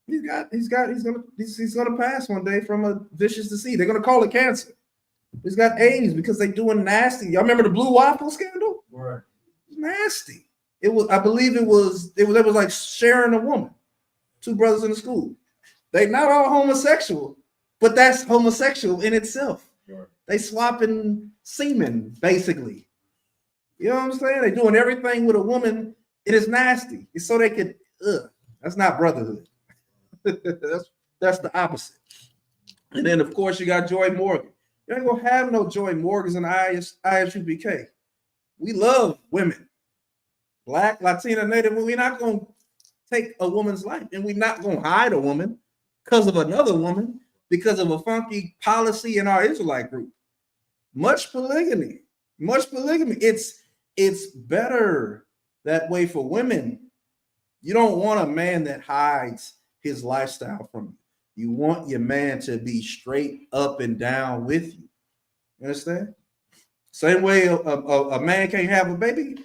He's gonna pass one day from a vicious disease. They're gonna call it cancer. He's got AIDS because they doing nasty. Y'all remember the blue waffle scandal? Right. Nasty. It was, I believe it was like sharing a woman. Two brothers in the school. They not all homosexual, but that's homosexual in itself. Sure. They swapping semen, basically. You know what I'm saying? They doing everything with a woman. It is nasty. It's so they could, that's not brotherhood. that's the opposite. And then of course you got Joy Morgan. You ain't gonna have no Joy Morgans in the ISUPK. We love women, Black, Latina, Native. We're not gonna take a woman's life, and we're not gonna hide a woman because of another woman, because of a funky policy in our Israelite group. Much polygamy. It's better that way for women. You don't want a man that hides his lifestyle from you. You want your man to be straight up and down with you. You understand? Same way a man can't have a baby,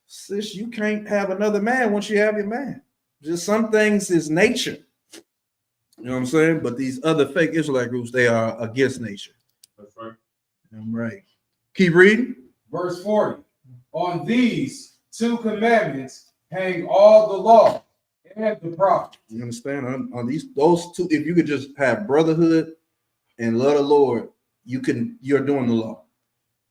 sis, you can't have another man once you have your man. Just some things is nature. You know what I'm saying? But these other fake Israelite groups, they are against nature. That's right. I'm right. Keep reading. Verse 40. On these two commandments hang all the law and the prophets. You understand? On those two, if you could just have brotherhood and love the Lord, you're doing the law.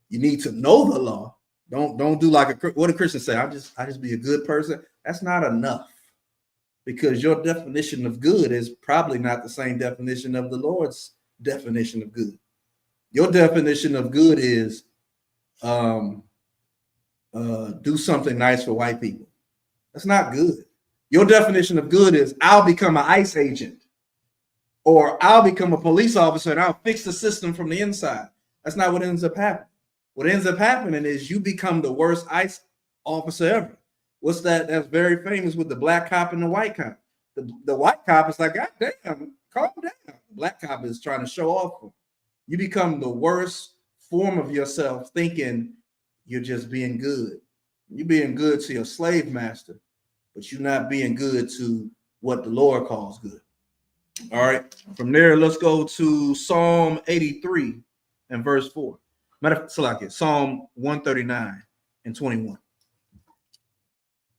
You need to know the law. Don't do like what do Christians say? I just be a good person. That's not enough, because your definition of good is probably not the same definition of the Lord's definition of good. Your definition of good is do something nice for white people. That's not good. Your definition of good is I'll become an ICE agent, or I'll become a police officer and I'll fix the system from the inside. That's not what ends up happening. What ends up happening is you become the worst ICE officer ever. What's that? That's very famous with the black cop and the white cop. The white cop is like, God damn, calm down. The black cop is trying to show off. You become the worst form of yourself, thinking you're just being good. You're being good to your slave master, but you're not being good to what the Lord calls good. All right. From there, let's go to Psalm 83 and verse 4. Psalm 139 and 21.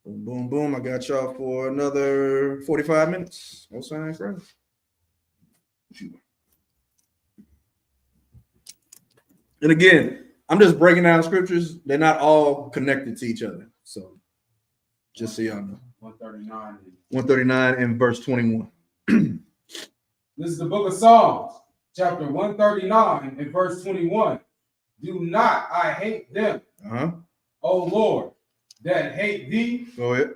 Boom, boom, boom. I got y'all for another 45 minutes. No sign, friends. And again, I'm just breaking down scriptures. They're not all connected to each other. So just so y'all know. 139 and verse 21. This is the book of Psalms, chapter 139 and verse 21. Do not I hate them, O Lord, that hate thee? Go ahead.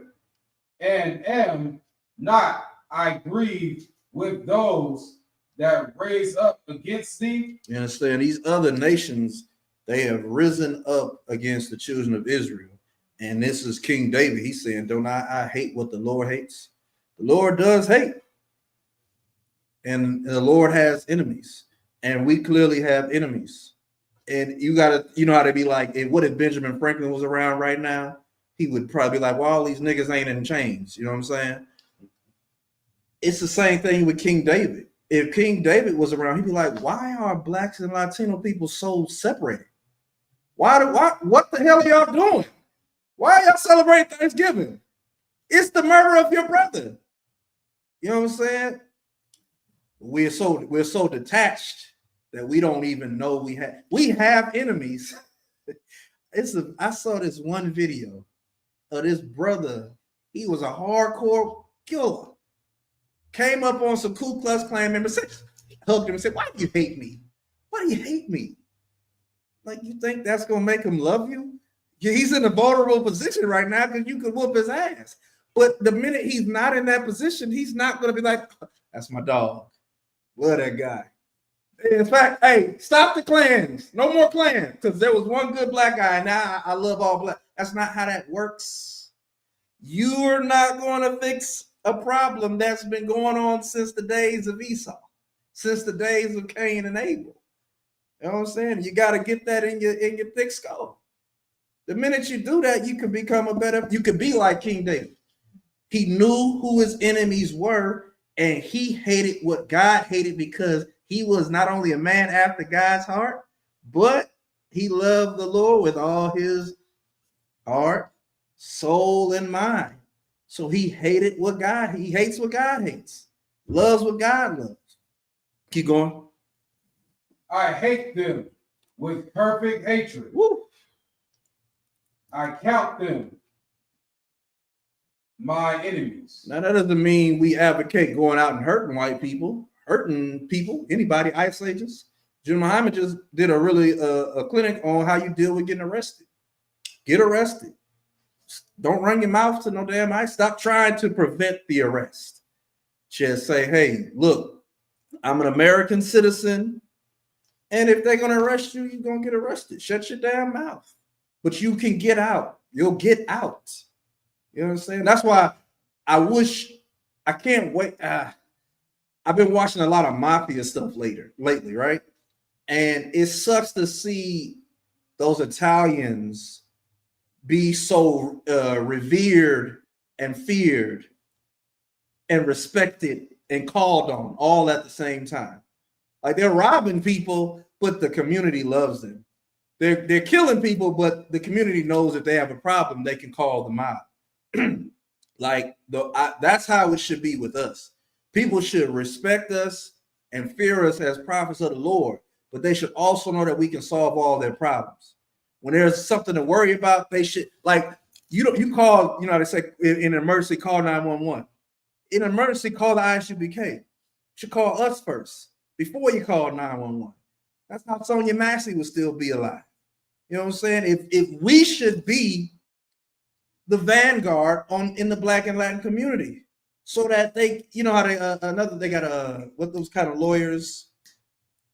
And am not I grieved with those that raise up against thee? You understand? These other nations, they have risen up against the children of Israel. And this is King David. He's saying, don't I hate what the Lord hates? The Lord does hate. And the Lord has enemies. And we clearly have enemies. And you know how to be like, what if Benjamin Franklin was around right now? He would probably be like, well, all these niggas ain't in chains. You know what I'm saying? It's the same thing with King David. If King David was around, he'd be like, why are blacks and Latino people so separated? What the hell are y'all doing? Why are y'all celebrating Thanksgiving? It's the murder of your brother. You know what I'm saying? We're so detached that we don't even know we have enemies. I saw this one video of this brother. He was a hardcore killer. Came up on some Ku Klux Klan members, hugged him and said, why do you hate me? Why do you hate me? Like, you think that's gonna make him love you? He's in a vulnerable position right now because you could whoop his ass. But the minute he's not in that position, he's not gonna be like, that's my dog. Love that guy. In fact, hey, stop the clans. No more clans, because there was one good black guy, and now I love all black. That's not how that works. You're not going to fix a problem that's been going on since the days of Esau, since the days of Cain and Abel. You know what I'm saying? You got to get that in your thick skull. The minute you do that, you can become you can be like King David. He knew who his enemies were, and he hated what God hated because he was not only a man after God's heart, but he loved the Lord with all his heart, soul, and mind. So he hated he hates what God hates, loves what God loves. Keep going. I hate them with perfect hatred. Woo. I count them my enemies. Now that doesn't mean we advocate going out and hurting white people, anybody, ICE agents. Jim Muhammad just did a really a clinic on how you deal with getting arrested. Get arrested. Don't run your mouth to no damn ICE. Stop trying to prevent the arrest. Just say, hey, look, I'm an American citizen, and if they're gonna arrest you, you're gonna get arrested. Shut your damn mouth. But you can get out. You'll get out. You know what I'm saying? That's why I can't wait. I've been watching a lot of mafia stuff lately, right? And it sucks to see those Italians be so revered and feared and respected and called on all at the same time. Like they're robbing people, but the community loves them. They're killing people, but the community knows if they have a problem, they can call them out. That's how it should be with us. People should respect us and fear us as prophets of the Lord, but they should also know that we can solve all their problems. When there's something to worry about, they should, like, you call, they say in an emergency, call 911. In an emergency, call the ISUBK. You should call us first before you call 911. That's how Sonia Massey would still be alive. You know what I'm saying? If we should be the vanguard in the Black and Latin community, so that they, how they got what those kind of lawyers,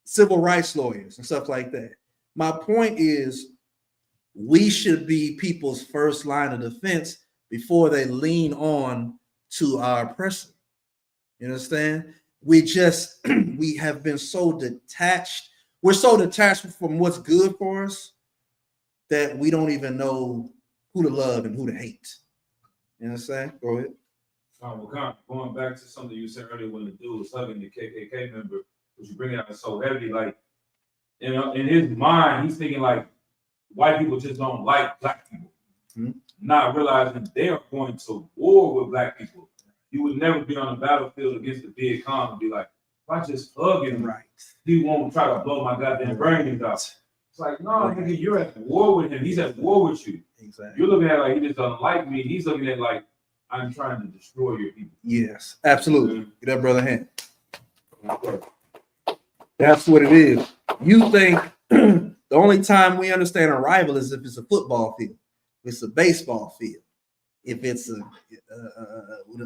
civil rights lawyers and stuff like that. My point is, we should be people's first line of defense before they lean on to our oppressor. You understand? We have been so detached. We're so detached from what's good for us that we don't even know who to love and who to hate. You understand? Go ahead. Going back to something you said earlier when the dude was hugging the KKK member, which you bring it out so heavy, like, in his mind, he's thinking like white people just don't like black people, not realizing they are going to war with black people. You would never be on the battlefield against the Viet Cong and be like, if I just hug him, right, he won't try to blow my goddamn brains out. It's like, no, nigga, you're at war with him. He's at war with you. Exactly. You're looking at it like he just doesn't like me. He's looking at it like I'm trying to destroy your people. Yes, absolutely. Get that brother hand. That's what it is. You think the only time we understand a rival is if it's a football field, if it's a baseball field, if it's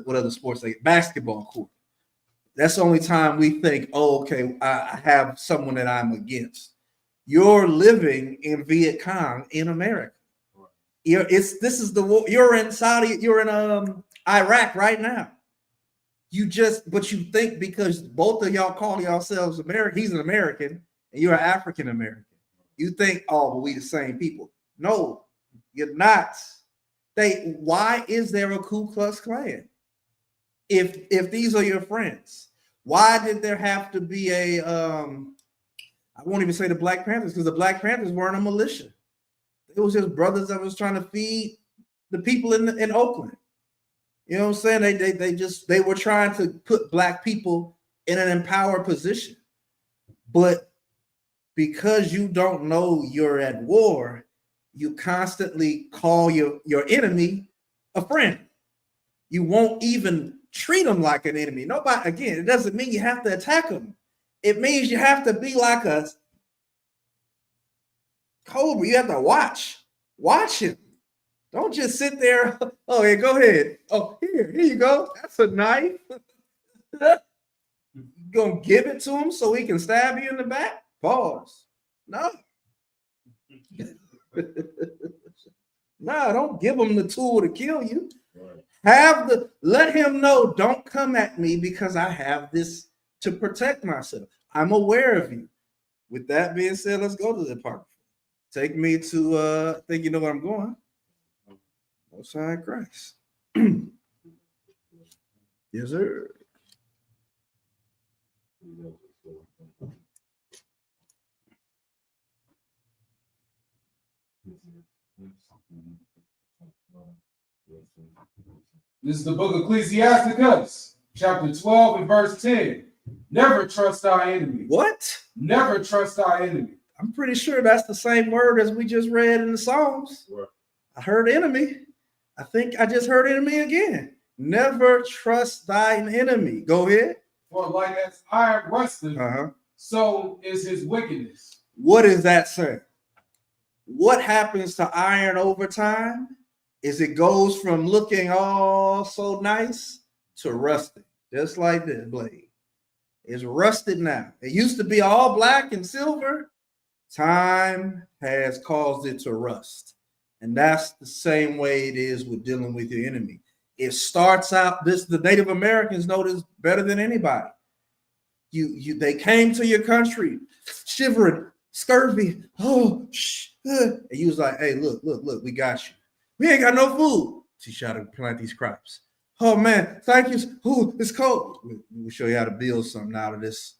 what other sports like basketball court. That's the only time we think, oh, okay, I have someone that I'm against. You're living in Viet Cong in America. This is the war. You're in Saudi. You're in Iraq right now. But you think because both of y'all call yourselves American, he's an American and you're an African American. You think, oh, well, we the same people. No, you're not. Why is there a Ku Klux Klan? If these are your friends, why did there have to be I won't even say the Black Panthers, because the Black Panthers weren't a militia. It was just brothers that was trying to feed the people in Oakland. You know what I'm saying? They were trying to put black people in an empowered position. But because you don't know you're at war, you constantly call your enemy a friend. You won't even treat them like an enemy. Nobody, again, it doesn't mean you have to attack them. It means you have to be like a cobra. You have to watch him. Don't just sit there. Oh, yeah, go ahead. Oh, here you go. That's a knife. You gonna give it to him so he can stab you in the back? Pause. No. No, don't give him the tool to kill you. Right. Let him know, don't come at me because I have this to protect myself. I'm aware of you. With that being said, let's go to the park. Take me to I think you know where I'm going. Outside Christ. Yes, sir. This is the book of Ecclesiasticus, chapter 12 and verse 10. Never trust thy enemy. What? Never trust thy enemy. I'm pretty sure that's the same word as we just read in the Psalms. Right. I heard enemy. I think I just heard enemy again. Never trust thine enemy. Go ahead. For like as iron rusteth, Uh-huh. so is his wickedness. What is that saying? What happens to iron over time is it goes from looking all so nice to rusting, just like this blade. It's rusted now. It used to be all black and silver. Time has caused it to rust. And that's the same way it is with dealing with your enemy. It starts out, the Native Americans know this better than anybody. They came to your country shivering, scurvy. And you was like, hey, look, we got you. We ain't got no food. Teach you how to plant these crops. Oh man, thank you. Ooh, it's cold. We'll show you how to build something out of this.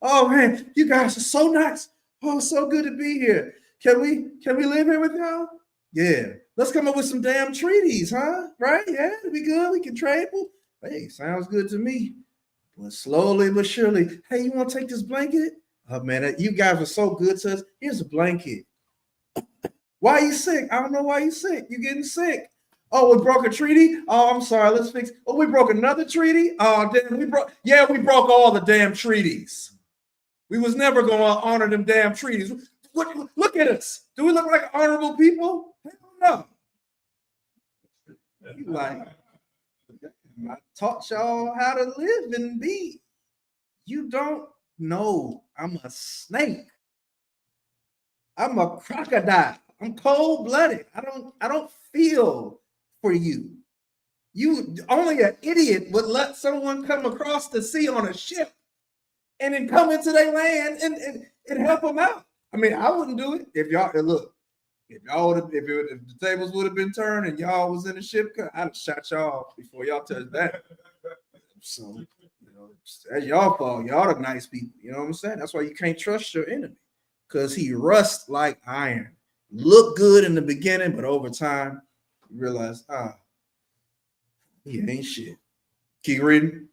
Oh man, you guys are so nice. Oh, so good to be here. Can we live here with y'all? Yeah. Let's come up with some damn treaties, huh? Right? Yeah, it'll be good. We can trade. Hey, sounds good to me. But slowly but surely, hey, you want to take this blanket? Oh man, you guys are so good to us. Here's a blanket. Why are you sick? I don't know why you're sick. You're getting sick. Oh, we broke a treaty. Oh, I'm sorry. Let's fix. Oh, we broke another treaty. Oh, damn, we broke all the damn treaties. We was never going to honor them damn treaties. Look at us. Do we look like honorable people? Hell no. You like, I taught y'all how to live and be. You don't know. I'm a snake. I'm a crocodile. I'm cold-blooded. I don't feel for you. You only an idiot would let someone come across the sea on a ship and then come into their land and help them out. I mean, I wouldn't do it if y'all look. If the tables would have been turned and y'all was in a ship, I'd have shot y'all before y'all touched that. So, that's y'all fault. Y'all the nice people. You know what I'm saying? That's why you can't trust your enemy, because he rusts like iron. Look good in the beginning, but over time, you realize, he ain't shit. Keep reading.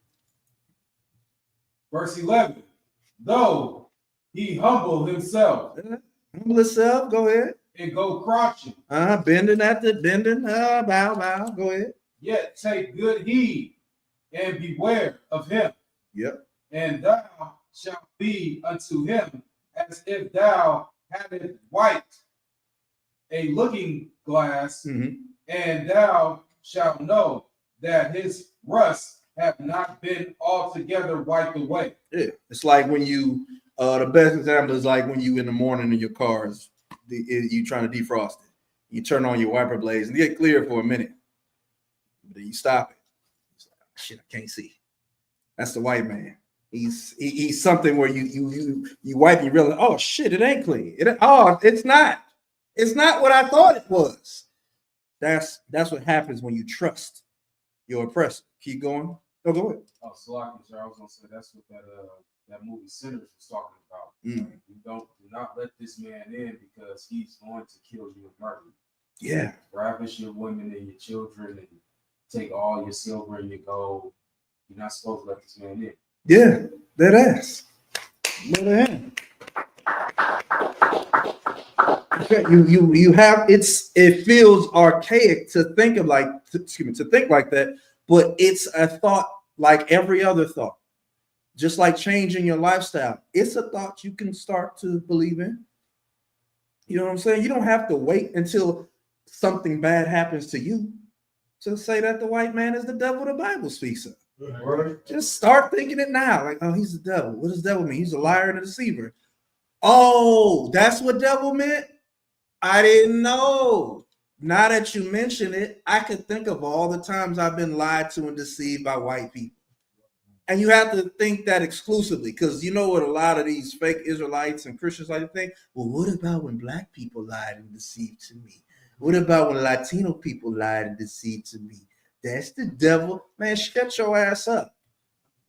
Verse 11. Though he humble himself. Humble himself. Go ahead. And go crouching. Bending. Bow. Go ahead. Yet take good heed and beware of him. Yep. And thou shalt be unto him as if thou hadst wiped a looking glass, and thou shalt know that his rust have not been altogether wiped away. Yeah, it's like when you, the best example is like when you in the morning in your cars, you trying to defrost it. You turn on your wiper blades and you get clear for a minute, but then you stop it. It's like, shit, I can't see. That's the white man. He's something where you wipe and you realize, oh shit, it ain't clean. It's not. It's not what I thought it was. That's what happens when you trust your oppressor. Keep going. Oh, go ahead. Oh, Salaki, sir, I was gonna say that's what that movie Sinners was talking about. You do not let this man in because he's going to kill you and murder you. Yeah. Ravish your women and your children and take all your silver and your gold. You're not supposed to let this man in. Yeah, that ass. Let her in. You have it feels archaic to think of to think like that, but it's a thought like every other thought. Just like changing your lifestyle, it's a thought you can start to believe in. You know what I'm saying? You don't have to wait until something bad happens to you to say that the white man is the devil the Bible speaks of. Right. Just start thinking it now. Like, oh, he's the devil. What does devil mean? He's a liar and a deceiver. Oh, that's what devil meant? I didn't know. Now that you mention it, I could think of all the times I've been lied to and deceived by white people. And you have to think that exclusively, because you know what a lot of these fake Israelites and Christians like to think? Well, what about when black people lied and deceived to me? What about when Latino people lied and deceived to me? That's the devil. Man, shut your ass up.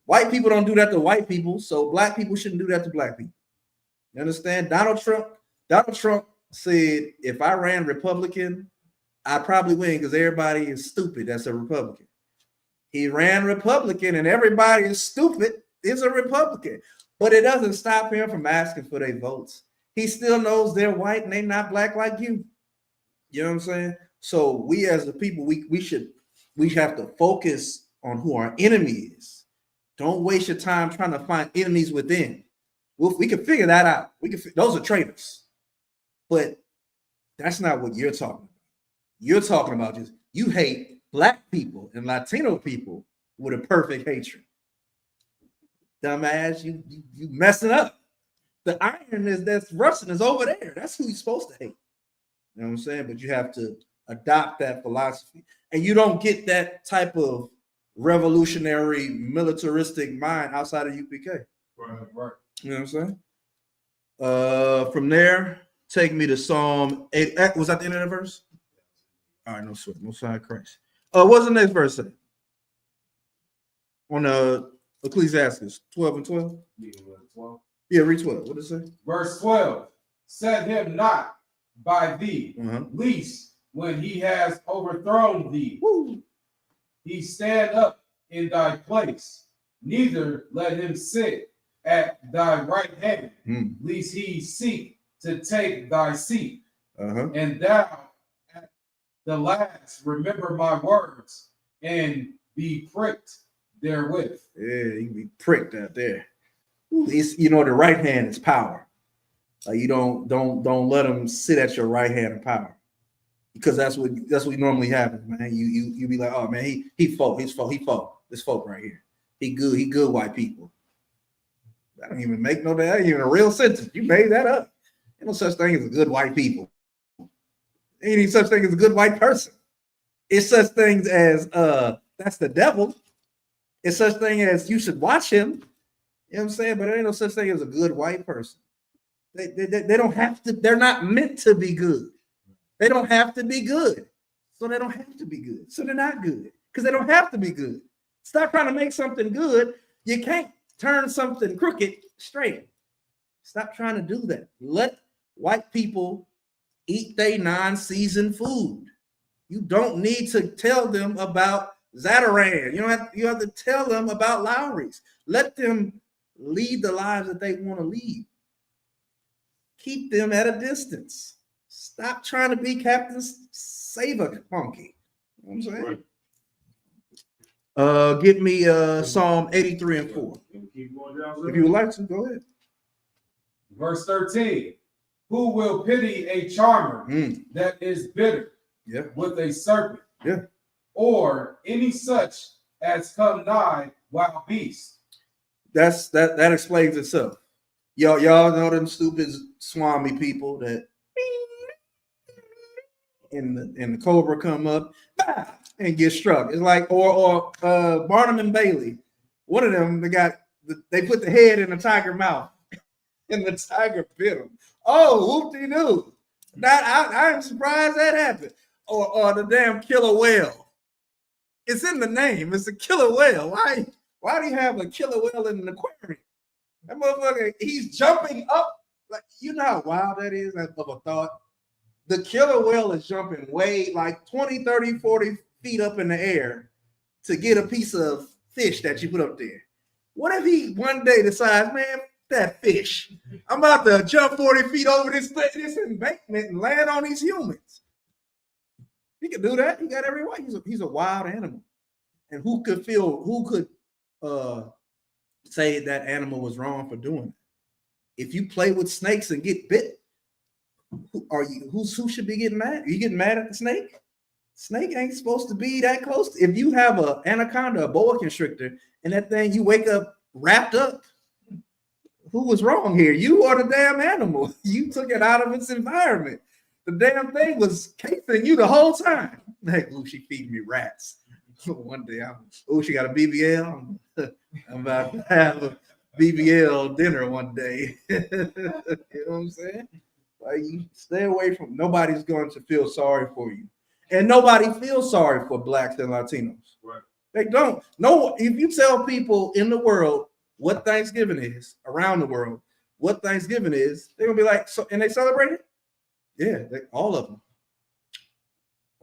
White people don't do that to white people, so black people shouldn't do that to black people. You understand? Donald Trump said, if I ran Republican, I'd probably win because everybody is stupid that's a Republican. He ran Republican and everybody is stupid is a Republican. But it doesn't stop him from asking for their votes. He still knows they're white and they're not black like you. You know what I'm saying? So we as a people, we have to focus on who our enemy is. Don't waste your time trying to find enemies within. We can figure that out. Those are traitors. But that's not what you're talking about. You're talking about just you hate black people and Latino people with a perfect hatred. Dumbass, you messing up. The iron that's rusting is over there. That's who you're supposed to hate. You know what I'm saying? But you have to adopt that philosophy. And you don't get that type of revolutionary, militaristic mind outside of UPK. Right. You know what I'm saying? From there, take me to Psalm 8. Was that the end of the verse? All right, no sweat, no side Christ. What's the next verse say? On Ecclesiastes 12 and 12? Yeah, read 12. What does it say? Verse 12. Set him not by thee, least when he has overthrown thee. Woo. He stand up in thy place, neither let him sit at thy right hand, lest he seek to take thy seat. And thou at the last remember my words and be pricked therewith. Yeah, you be pricked out there. It's, the right hand is power. Like you don't let them sit at your right hand of power, because that's what normally happens, man. You be like, oh man, he folk. This folk right here. He good white people. That don't even make that ain't even a real sentence. You made that up. Ain't no such thing as a good white people. Ain't any such thing as a good white person. It's such things as that's the devil. It's such thing as you should watch him. You know what I'm saying? But there ain't no such thing as a good white person. They don't have to, they're not meant to be good. They don't have to be good. So they don't have to be good. So they're not good. Because they don't have to be good. Stop trying to make something good. You can't turn something crooked straight. Stop trying to do that. Let white people eat their non-seasoned food. You don't need to tell them about Zatarain. You have to tell them about Lowry's. Let them lead the lives that they want to lead. Keep them at a distance. Stop trying to be Captain Saver Funky. You know what I'm saying? Give me Psalm 83 and 4. If you would like to, go ahead. Verse 13. Who will pity a charmer that is bitter with a serpent? Yeah. Or any such as come nigh wild beasts? That explains itself. Y'all know them stupid swami people that and the cobra come up and get struck. It's like or Barnum and Bailey. One of them they put the head in the tiger mouth and the tiger bit him. Oh, whoop-de-doo. I am surprised that happened. Or the damn killer whale. It's in the name. It's a killer whale. Why do you have a killer whale in an aquarium? That motherfucker, he's jumping up. Like, you know how wild that is of a thought? The killer whale is jumping way like 20, 30, 40 feet up in the air to get a piece of fish that you put up there. What if he one day decides, man, that fish, I'm about to jump 40 feet over this embankment and land on these humans? He could do that. He got every right. He's a wild animal. And who could say that animal was wrong for doing it? If you play with snakes and get bit, who should be getting mad? Are you getting mad at the snake? Snake ain't supposed to be that close. If you have an anaconda, a boa constrictor, and that thing you wake up wrapped up, who was wrong here? You or the damn animal? You took it out of its environment. The damn thing was casing you the whole time. Like, ooh, she feeding me rats. One day, she got a BBL. I'm about to have a BBL dinner one day. You know what I'm saying? Like, you stay away from. Nobody's going to feel sorry for you. And nobody feels sorry for blacks and Latinos. Right. They don't. No, if you tell people in the world what Thanksgiving is around the world, what Thanksgiving is, they're gonna be like, so, and they celebrate it? Yeah, all of them.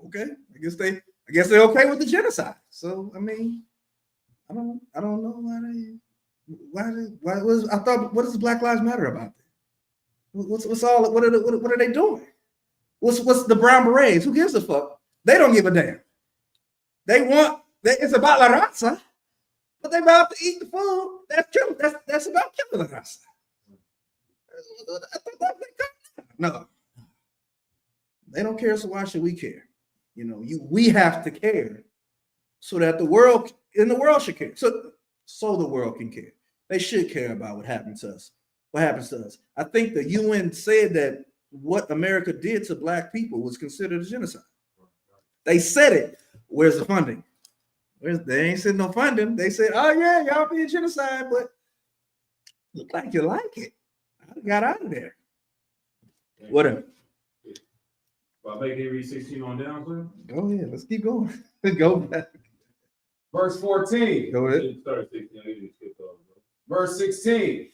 Okay, I guess they're okay with the genocide. So I mean, I don't know I thought, what does Black Lives Matter about that? What are they doing? What's the brown berets? Who gives a fuck? They don't give a damn. It's about La Raza, but they about to eat the food. That's about killing La Raza. No, they don't care. So why should we care? You know, we have to care so that the world should care. So the world can care. They should care about what happened to us. What happens to us? I think the UN said that what America did to black people was considered a genocide. They said it. Where's the funding? They ain't said no funding. They said, oh yeah, y'all being genocide, but look like you like it. I got out of there. Whatever. Well, I make it read 16 on down, sir. Go ahead. Let's keep going. Go back. Verse 14. Go ahead. Start 16. I usually skip off, bro. Verse 16.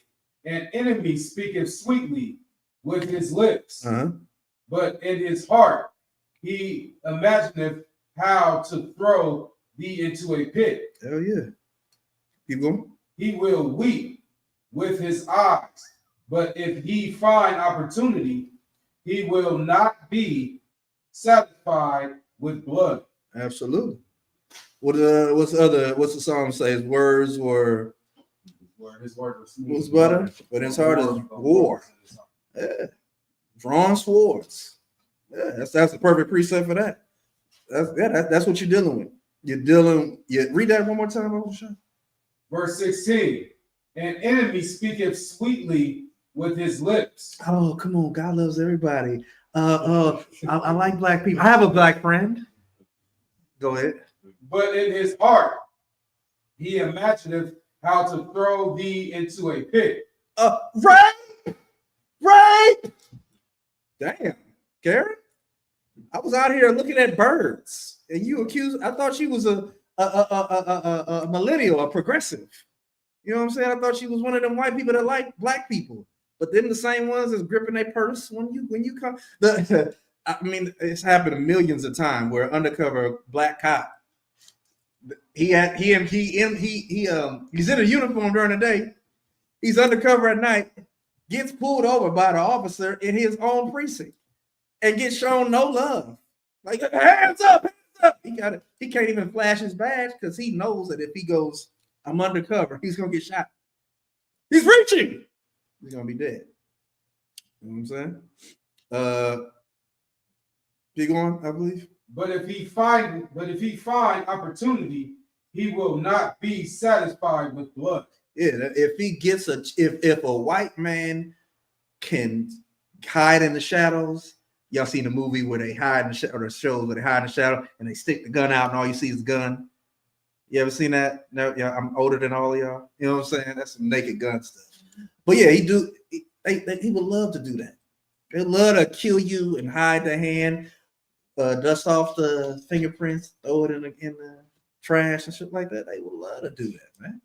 An enemy speaketh sweetly with his lips, but in his heart he imagineth how to throw thee into a pit. Hell yeah. Keep going. He will weep with his eyes, but if he find opportunity, he will not be satisfied with blood. Absolutely. What's the song say? His words were was butter, but his heart is war. Yeah. Drawn swords. Yeah, that's the perfect precept for that. That's what you're dealing with. Read that one more time. Verse 16. An enemy speaketh sweetly with his lips. Oh, come on. God loves everybody. I like black people. I have a black friend. Go ahead. But in his heart he imagineth how to throw thee into a pit. Right. Damn, Karen. I was out here looking at birds, and you accused. I thought she was a millennial, a progressive. You know what I'm saying? I thought she was one of them white people that like black people, but then the same ones is gripping their purse when you come. I mean, it's happened millions of times where undercover black cop. He's in a uniform during the day. He's undercover at night. Gets pulled over by the officer in his own precinct and gets shown no love. Like, hands up. He can't even flash his badge because he knows that if he goes, I'm undercover, he's gonna get shot. He's reaching. He's gonna be dead. You know what I'm saying? Keep going, I believe. But if he find opportunity, he will not be satisfied with blood. Yeah, if he gets if a white man can hide in the shadows, y'all seen the movie where they hide in the shadow, or the shows where they hide in the shadow and they stick the gun out and all you see is the gun. You ever seen that? No, yeah, I'm older than all of y'all. You know what I'm saying? That's some naked gun stuff. But yeah, he would love to do that. They'd love to kill you and hide the hand, dust off the fingerprints, throw it in the trash and shit like that. They would love to do that, man.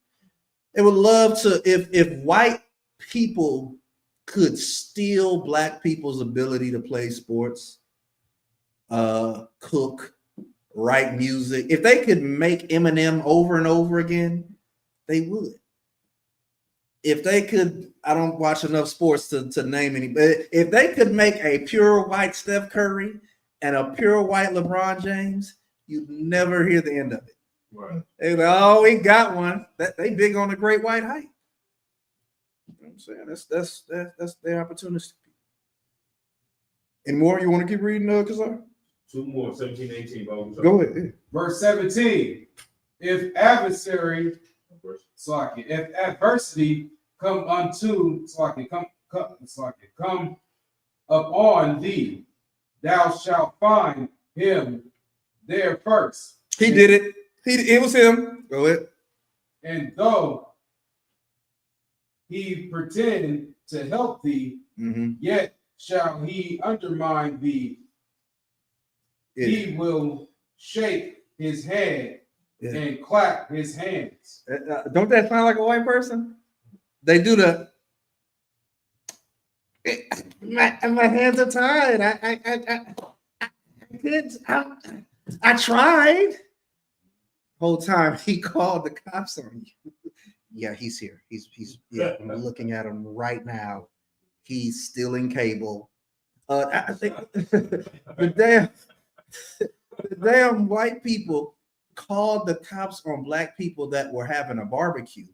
They would love to, if white people could steal black people's ability to play sports, cook, write music. If they could make Eminem over and over again, they would. If they could, I don't watch enough sports to name any, but if they could make a pure white Steph Curry and a pure white LeBron James, you'd never hear the end of it. Right. They like, oh, we got one. They big on the great white hype. You know what I'm saying? That's their opportunity. Any more? You want to keep reading, Kazar? Two more, 17, 18. Go ahead. Verse 17. If adversary, if adversity come upon thee, thou shalt find him there first. He did it. It was him. Go ahead. And though he pretend to help thee, yet shall he undermine thee he will shake his head and clap his hands. Don't that sound like a white person? They do the. My hands are tied. I tried. Whole time he called the cops on you. Yeah, he's here. He's yeah. I'm looking at him right now. He's stealing cable. I think the damn white people called the cops on black people that were having a barbecue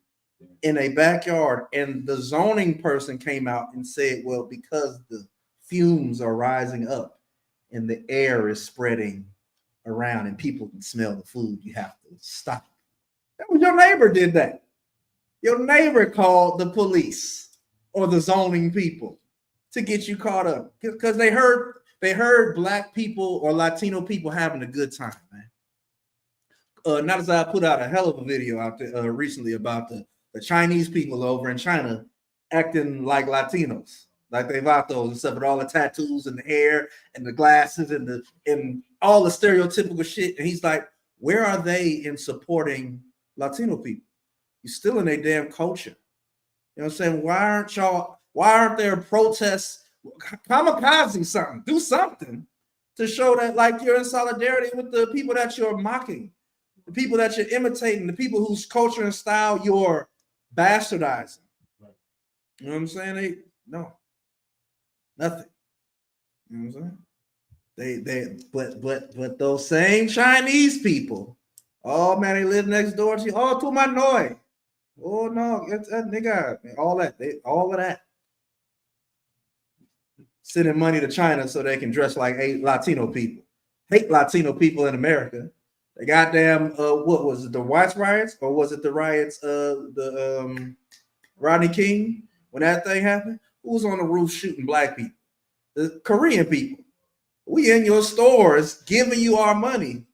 in a backyard, and the zoning person came out and said, well, because the fumes are rising up and the air is spreading around and people can smell the food, you have to stop. That was your neighbor did that. Your neighbor called the police or the zoning people to get you caught up because they heard black people or Latino people having a good time, man. Not as I put out a hell of a video out there recently about the Chinese people over in China acting like Latinos, like they vatos and stuff, with all the tattoos and the hair and the glasses and all the stereotypical shit. And he's like, where are they in supporting Latino people? You're still in their damn culture. You know what I'm saying? Why aren't there protests? Kamikaze something. Do something to show that like you're in solidarity with the people that you're mocking, the people that you're imitating, the people whose culture and style you're bastardizing. Right. You know what I'm saying? Nothing. You know what I'm saying? But those same Chinese people, oh man, they live next door to you. Oh, to my noi. Oh no, it's that nigga. All of that. Sending money to China so they can dress like Latino people. Hate Latino people in America. The goddamn what was it, the Watts riots, or was it the riots Rodney King when that thing happened? Who was on the roof shooting black people? The Korean people. We in your stores giving you our money.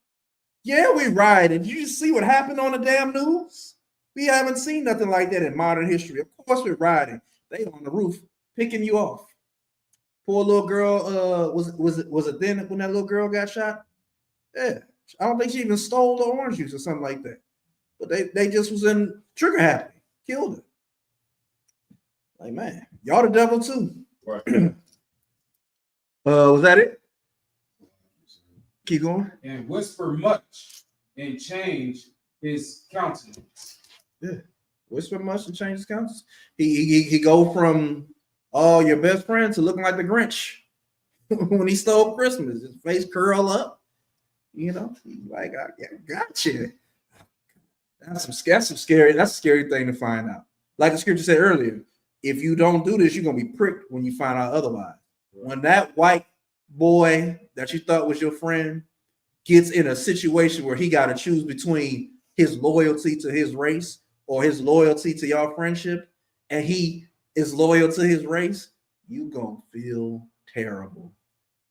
Yeah, we rioted. Did you see what happened on the damn news? We haven't seen nothing like that in modern history. Of course we're rioting. They on the roof picking you off. Poor little girl, was it then when that little girl got shot? Yeah. I don't think she even stole the orange juice or something like that. But they just was in trigger happy, killed her. Like, man, y'all the devil too. Right. Was that it? Keep going. And whisper much and change his countenance. Yeah. Whisper much and change his countenance. He go from your best friend to looking like the Grinch when he stole Christmas. His face curl up. You know, like I got you. That's a scary thing to find out. Like the scripture said earlier, if you don't do this, you're gonna be pricked when you find out otherwise. Right. When that white boy that you thought was your friend gets in a situation where he got to choose between his loyalty to his race or his loyalty to your friendship, and he is loyal to his race, you gonna feel terrible.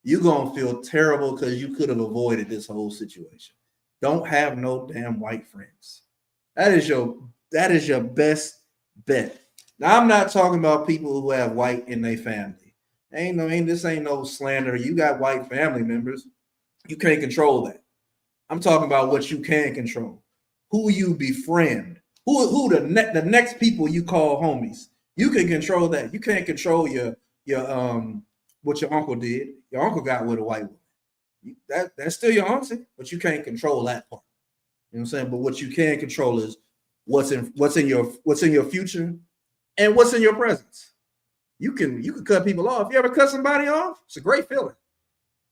You're going to feel terrible because you could have avoided this whole situation. Don't have no damn white friends. That is your best bet. Now, I'm not talking about people who have white in their family. This ain't no slander. You got white family members. You can't control that. I'm talking about what you can control. Who you befriend. Who the next people you call homies. You can control that. You can't control your what your uncle did. Your uncle got with a white woman. That's still your auntie, but you can't control that part. You know what I'm saying? But what you can control is what's in your future and what's in your presence. You can cut people off. You ever cut somebody off? It's a great feeling.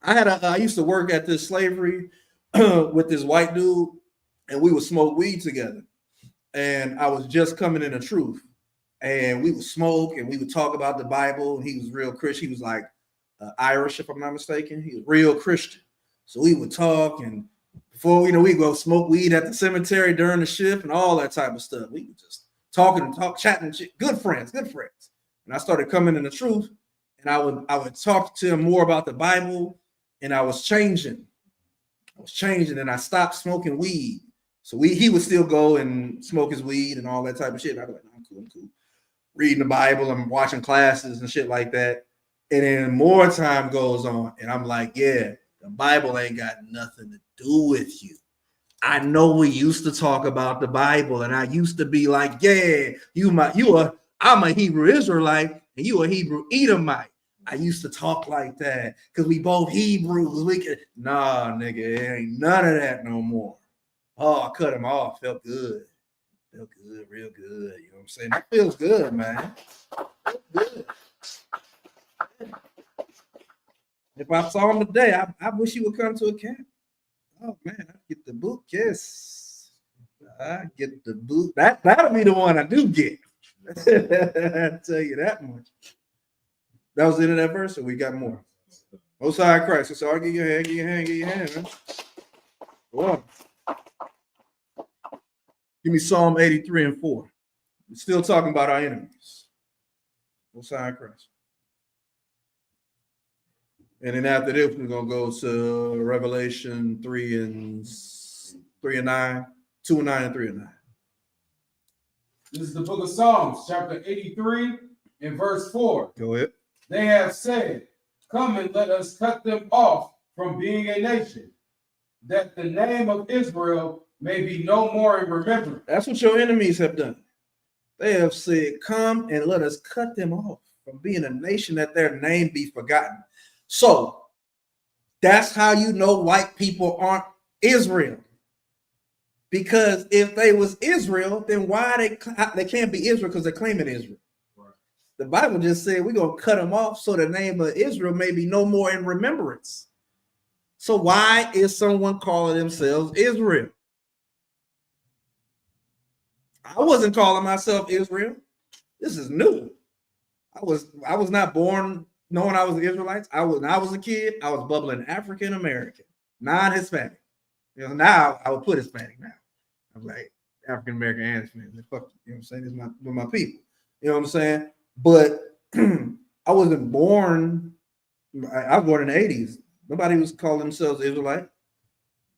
I used to work at this slavery with this white dude, and we would smoke weed together. And I was just coming in the truth. And we would smoke and we would talk about the Bible. And he was real Christian. He was like Irish, if I'm not mistaken. He was real Christian. So we would talk, and before we go smoke weed at the cemetery during the shift and all that type of stuff. We would just chatting and shit. Good friends. And I started coming in the truth, and I would talk to him more about the Bible, and I was changing, and I stopped smoking weed. So he would still go and smoke his weed and all that type of shit. I'd be like, I'm cool. Reading the Bible and watching classes and shit like that. And then more time goes on, and I'm like, yeah, The Bible ain't got nothing to do with you. I know we used to talk about the Bible, and I used to be like, yeah, I'm a Hebrew Israelite, and you a Hebrew Edomite. I used to talk like that because we both Hebrews. Nah, nigga, it ain't none of that no more. Oh, I cut him off. Felt good. Felt good, real good. You know what I'm saying? That feels good, man. Good. If I saw him today, I wish he would come to a camp. Oh man, I get the boot kiss. I get the boot. That'll be the one I do get. I tell you that much. That was the end of that verse, or we got more. Most High Christ. So I'll give you a hand, give you a hand, give you a hand, man. Go on. Give me Psalm 83 and 4. We're still talking about our enemies. Most High Christ. And then after this, we're gonna go to Revelation 3 and 9, 2 and 9 and 3 and 9. This is the book of Psalms, chapter 83 and verse 4. Go ahead. They have said, come and let us cut them off from being a nation, that the name of Israel may be no more in remembrance. That's what your enemies have done. They have said, come and let us cut them off from being a nation, that their name be forgotten. So that's how you know white people aren't Israel. Because if they was Israel, then why they can't be Israel, because they're claiming Israel. Right. The Bible just said we're going to cut them off so the name of Israel may be no more in remembrance. So why is someone calling themselves Israel? I wasn't calling myself Israel. This is new. I was not born knowing I was an Israelite. When I was a kid, I was bubbling African American, non-Hispanic. You know, now I would put Hispanic now. I'm like African American and Hispanic. Fuck, you know what I'm saying? These my people. You know what I'm saying? But I wasn't born. I was born in the 80s. Nobody was calling themselves Israelite.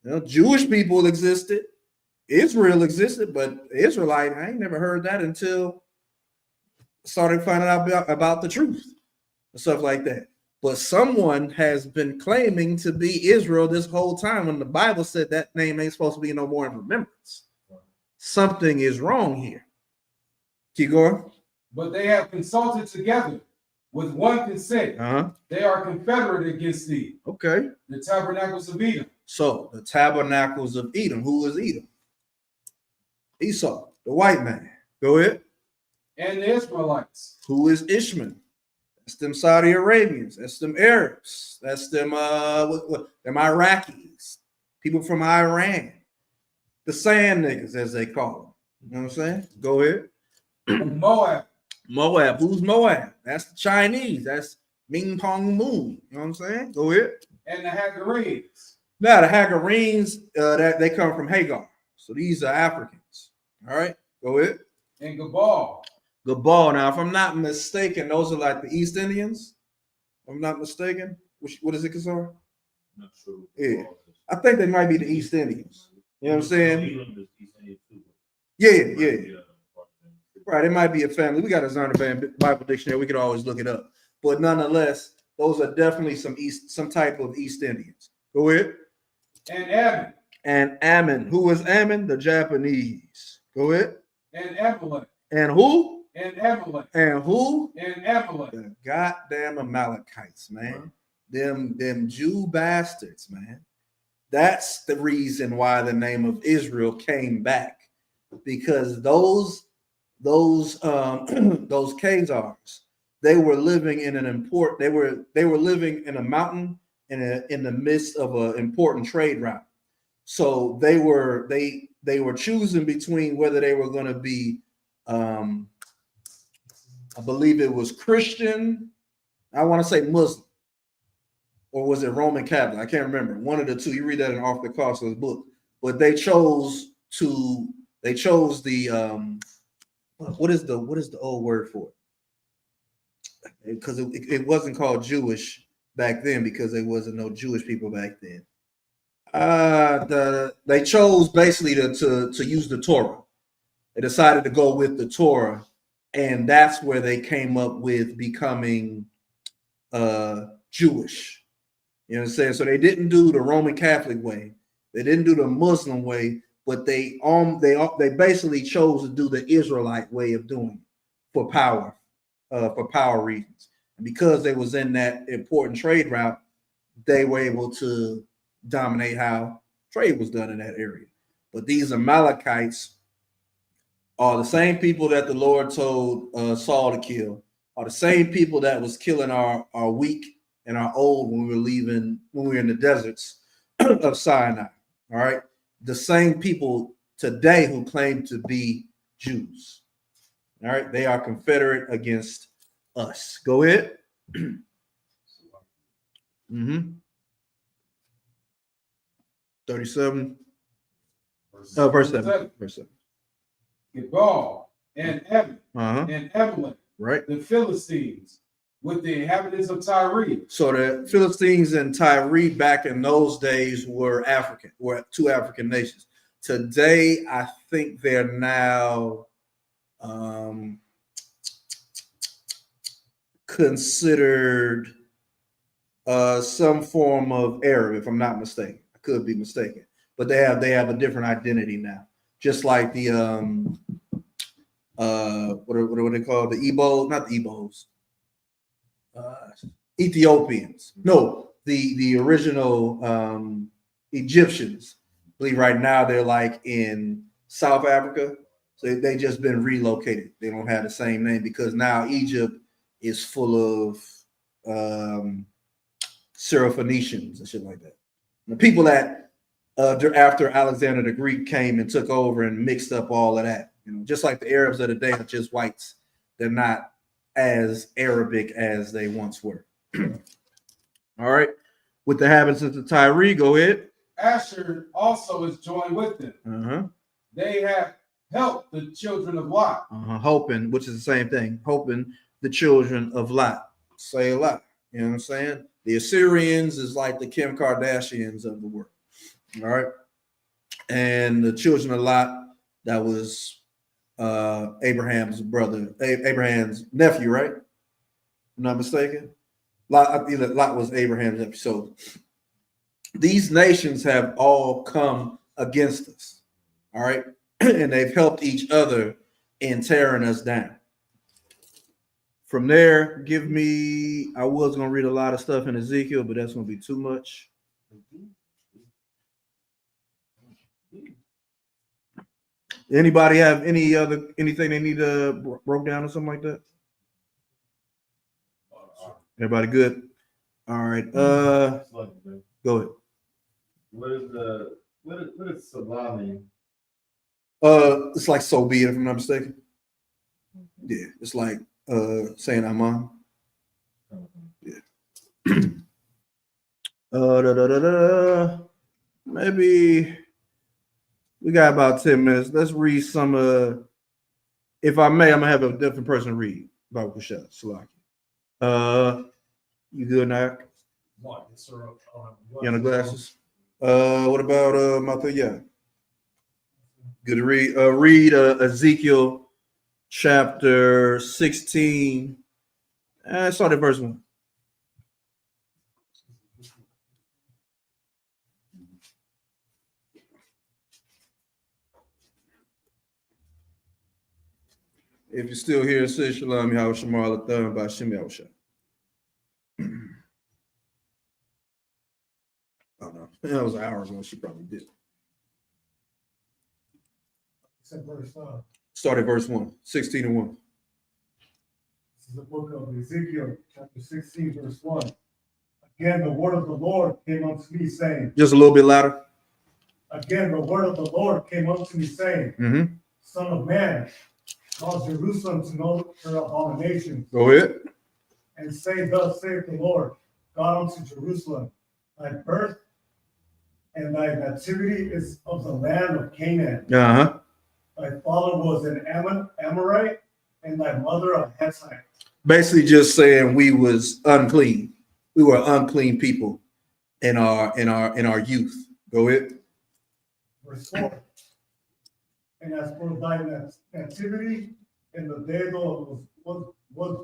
You know, Jewish people existed. Israel existed, but Israelite, I ain't never heard that until started finding out about the truth and stuff like that. But someone has been claiming to be Israel this whole time when the Bible said that name ain't supposed to be no more in remembrance. Something is wrong here. Keep going. But they have consulted together with one consent. They are confederate against thee. Okay. The tabernacles of Edom. So the tabernacles of Edom. Who is Edom? Esau, the white man. Go ahead. And the Israelites. Who is Ishmael? That's them Saudi Arabians. That's them Arabs. That's them them Iraqis. People from Iran. The sand niggas, as they call them. You know what I'm saying? Go ahead. Moab. Moab. Who's Moab? That's the Chinese. That's Ming Pong Moon. You know what I'm saying? Go ahead. And the Hagarenes. Now, the Hagarenes, that they come from Hagar. So these are Africans. All right, go ahead. And Gabal. Gabal. Now, if I'm not mistaken, those are like the East Indians. If I'm not mistaken. What is it, Kasar? Not sure. Yeah. I think they might be the East Indians. You know what I'm saying? Yeah. Right, it might be a family. We got a Zondervan Bible dictionary. We could always look it up. But nonetheless, those are definitely some type of East Indians. Go ahead. And Ammon. And Ammon. Who is Ammon? The Japanese. Go ahead. And Amalek. And who? And Amalek. And who? And Amalek. The goddamn Amalekites, man. Them Jew bastards, man. That's the reason why the name of Israel came back, because those Khazars, they were living in they were living in a mountain in the midst of an important trade route. So they were choosing between whether they were going to be I believe it was Christian, I want to say Muslim, or was it Roman Catholic? I can't remember. One of the two. You read that in Arthur Koestler's book. But they chose the what is the old word for it? Because it wasn't called Jewish back then, because there wasn't no Jewish people back then. They chose basically to use the Torah. They decided to go with the Torah, and that's where they came up with becoming Jewish. You know what I'm saying? So they didn't do the Roman Catholic way. They didn't do the Muslim way, but they basically chose to do the Israelite way of doing it for power reasons. And because they was in that important trade route, they were able to dominate how trade was done in that area. But these Amalekites are the same people that the Lord told Saul to kill, are the same people that was killing our weak and our old when we were in the deserts of Sinai. All right. The same people today who claim to be Jews. All right. They are confederate against us. Go ahead. 37. Verse 7. Verse 7. Gebal and Evan and Evelyn, right? The Philistines with the inhabitants of Tyre. So the Philistines and Tyre back in those days were two African nations. Today, I think they're now considered some form of Arab, if I'm not mistaken. I could be mistaken, but they have a different identity now. Just like the what are they called? The Igbos, not the Igbos. Ethiopians. No, the original Egyptians. I believe right now they're like in South Africa. So they just been relocated. They don't have the same name because now Egypt is full of Syrophoenicians and shit like that. The people that after Alexander the Greek came and took over and mixed up all of that, just like the Arabs of the day are just whites. They're not as Arabic as they once were. All right. With the inhabitants of Tyre, go ahead. Asher also is joined with them. They have helped the children of Lot. Hoping, which is the same thing. Hoping the children of Lot. Say a lot. You know what I'm saying? The Assyrians is like the Kim Kardashians of the world. All right. And the children of Lot, that was Abraham's brother, Abraham's nephew, right? If I'm not mistaken. Lot was Abraham's nephew. So these nations have all come against us. All right. And they've helped each other in tearing us down. From there, I was going to read a lot of stuff in Ezekiel, but that's going to be too much. Anybody have anything they need broke down or something like that? Everybody good? All right. Go ahead. What is salami? It's like so be it, if I'm not mistaken. Yeah, it's like saying Aman. Yeah. Maybe we got about 10 minutes. Let's read some if I may, I'm gonna have a different person read about Kushal Salaki. You good now? You on the glasses? What about Mata? Yeah. Good to read. Read Ezekiel chapter 16. Start at verse 1. If you're still here, say Shalom Yahweh Shemar Latham by Shem Yahweh. Oh no, that was an hour ago. She probably did. Start at verse 1, 16 and 1. This is the book of Ezekiel, chapter 16, verse 1. Again, the word of the Lord came unto me, saying. Just a little bit louder. Again, the word of the Lord came unto me, saying, Son of man, cause Jerusalem to know her abomination. Go ahead. And say, thus saith the Lord, God unto Jerusalem, thy birth and thy nativity is of the land of Canaan. Thy father was an Amorite, and thy mother a Hittite. Basically, just saying we was unclean. We were unclean people in our youth. Go ahead. Verse 4. And as for thy nativity, in the day thou was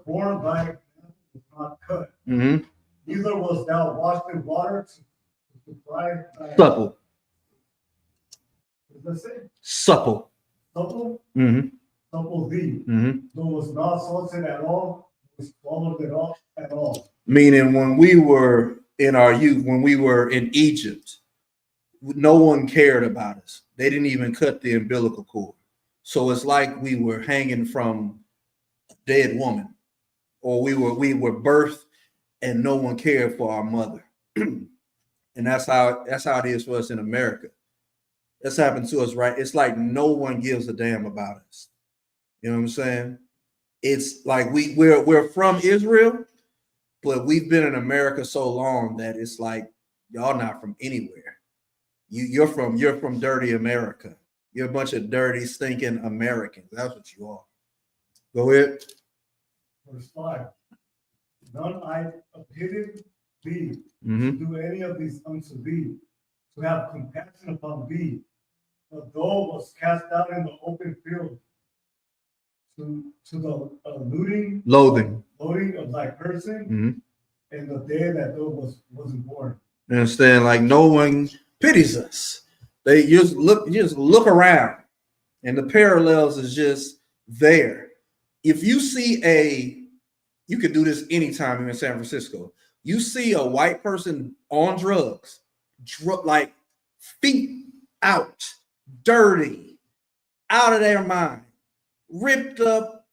born, thy was not cut. Neither was thou washed in water to supply thy. Supple. What does that say? Supple. Supple? Mm-hmm. Supple thee. Mm-hmm. Though was not salted at all, was swallowed it off at all. Meaning when we were in our youth, when we were in Egypt, no one cared about us. They didn't even cut the umbilical cord. So it's like we were hanging from a dead woman, or we were birthed and no one cared for our mother. And that's how it is for us in America. That's happened to us, right? It's like no one gives a damn about us. You know what I'm saying? It's like we're from Israel, but we've been in America so long that it's like y'all not from anywhere. You're from dirty America. You're a bunch of dirty, stinking Americans. That's what you are. Go ahead. Verse 5. None I pitied thee Mm-hmm. to do any of these unto thee, to have compassion upon thee. But thou was cast out in the open field to the loading of thy person in the day that thou wasn't born. You understand? Like no one pities us. They just look around, and the parallels is just there. If you see you could do this anytime you're in San Francisco. You see a white person on drugs, like feet out, dirty, out of their mind, ripped up,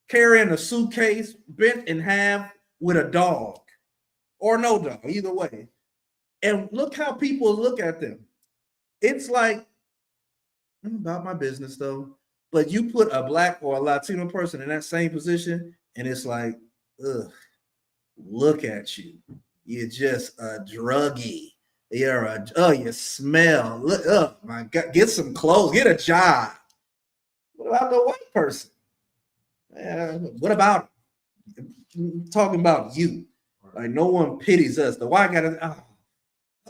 carrying a suitcase, bent in half with a dog or no dog, either way. And look how people look at them. It's like, I'm about my business though. But you put a black or a Latino person in that same position, and it's like, ugh, look at you. You're just a druggie. You smell. Look, oh my God, get some clothes, get a job. What about the white person? What about I'm talking about you? Like no one pities us. The white guy,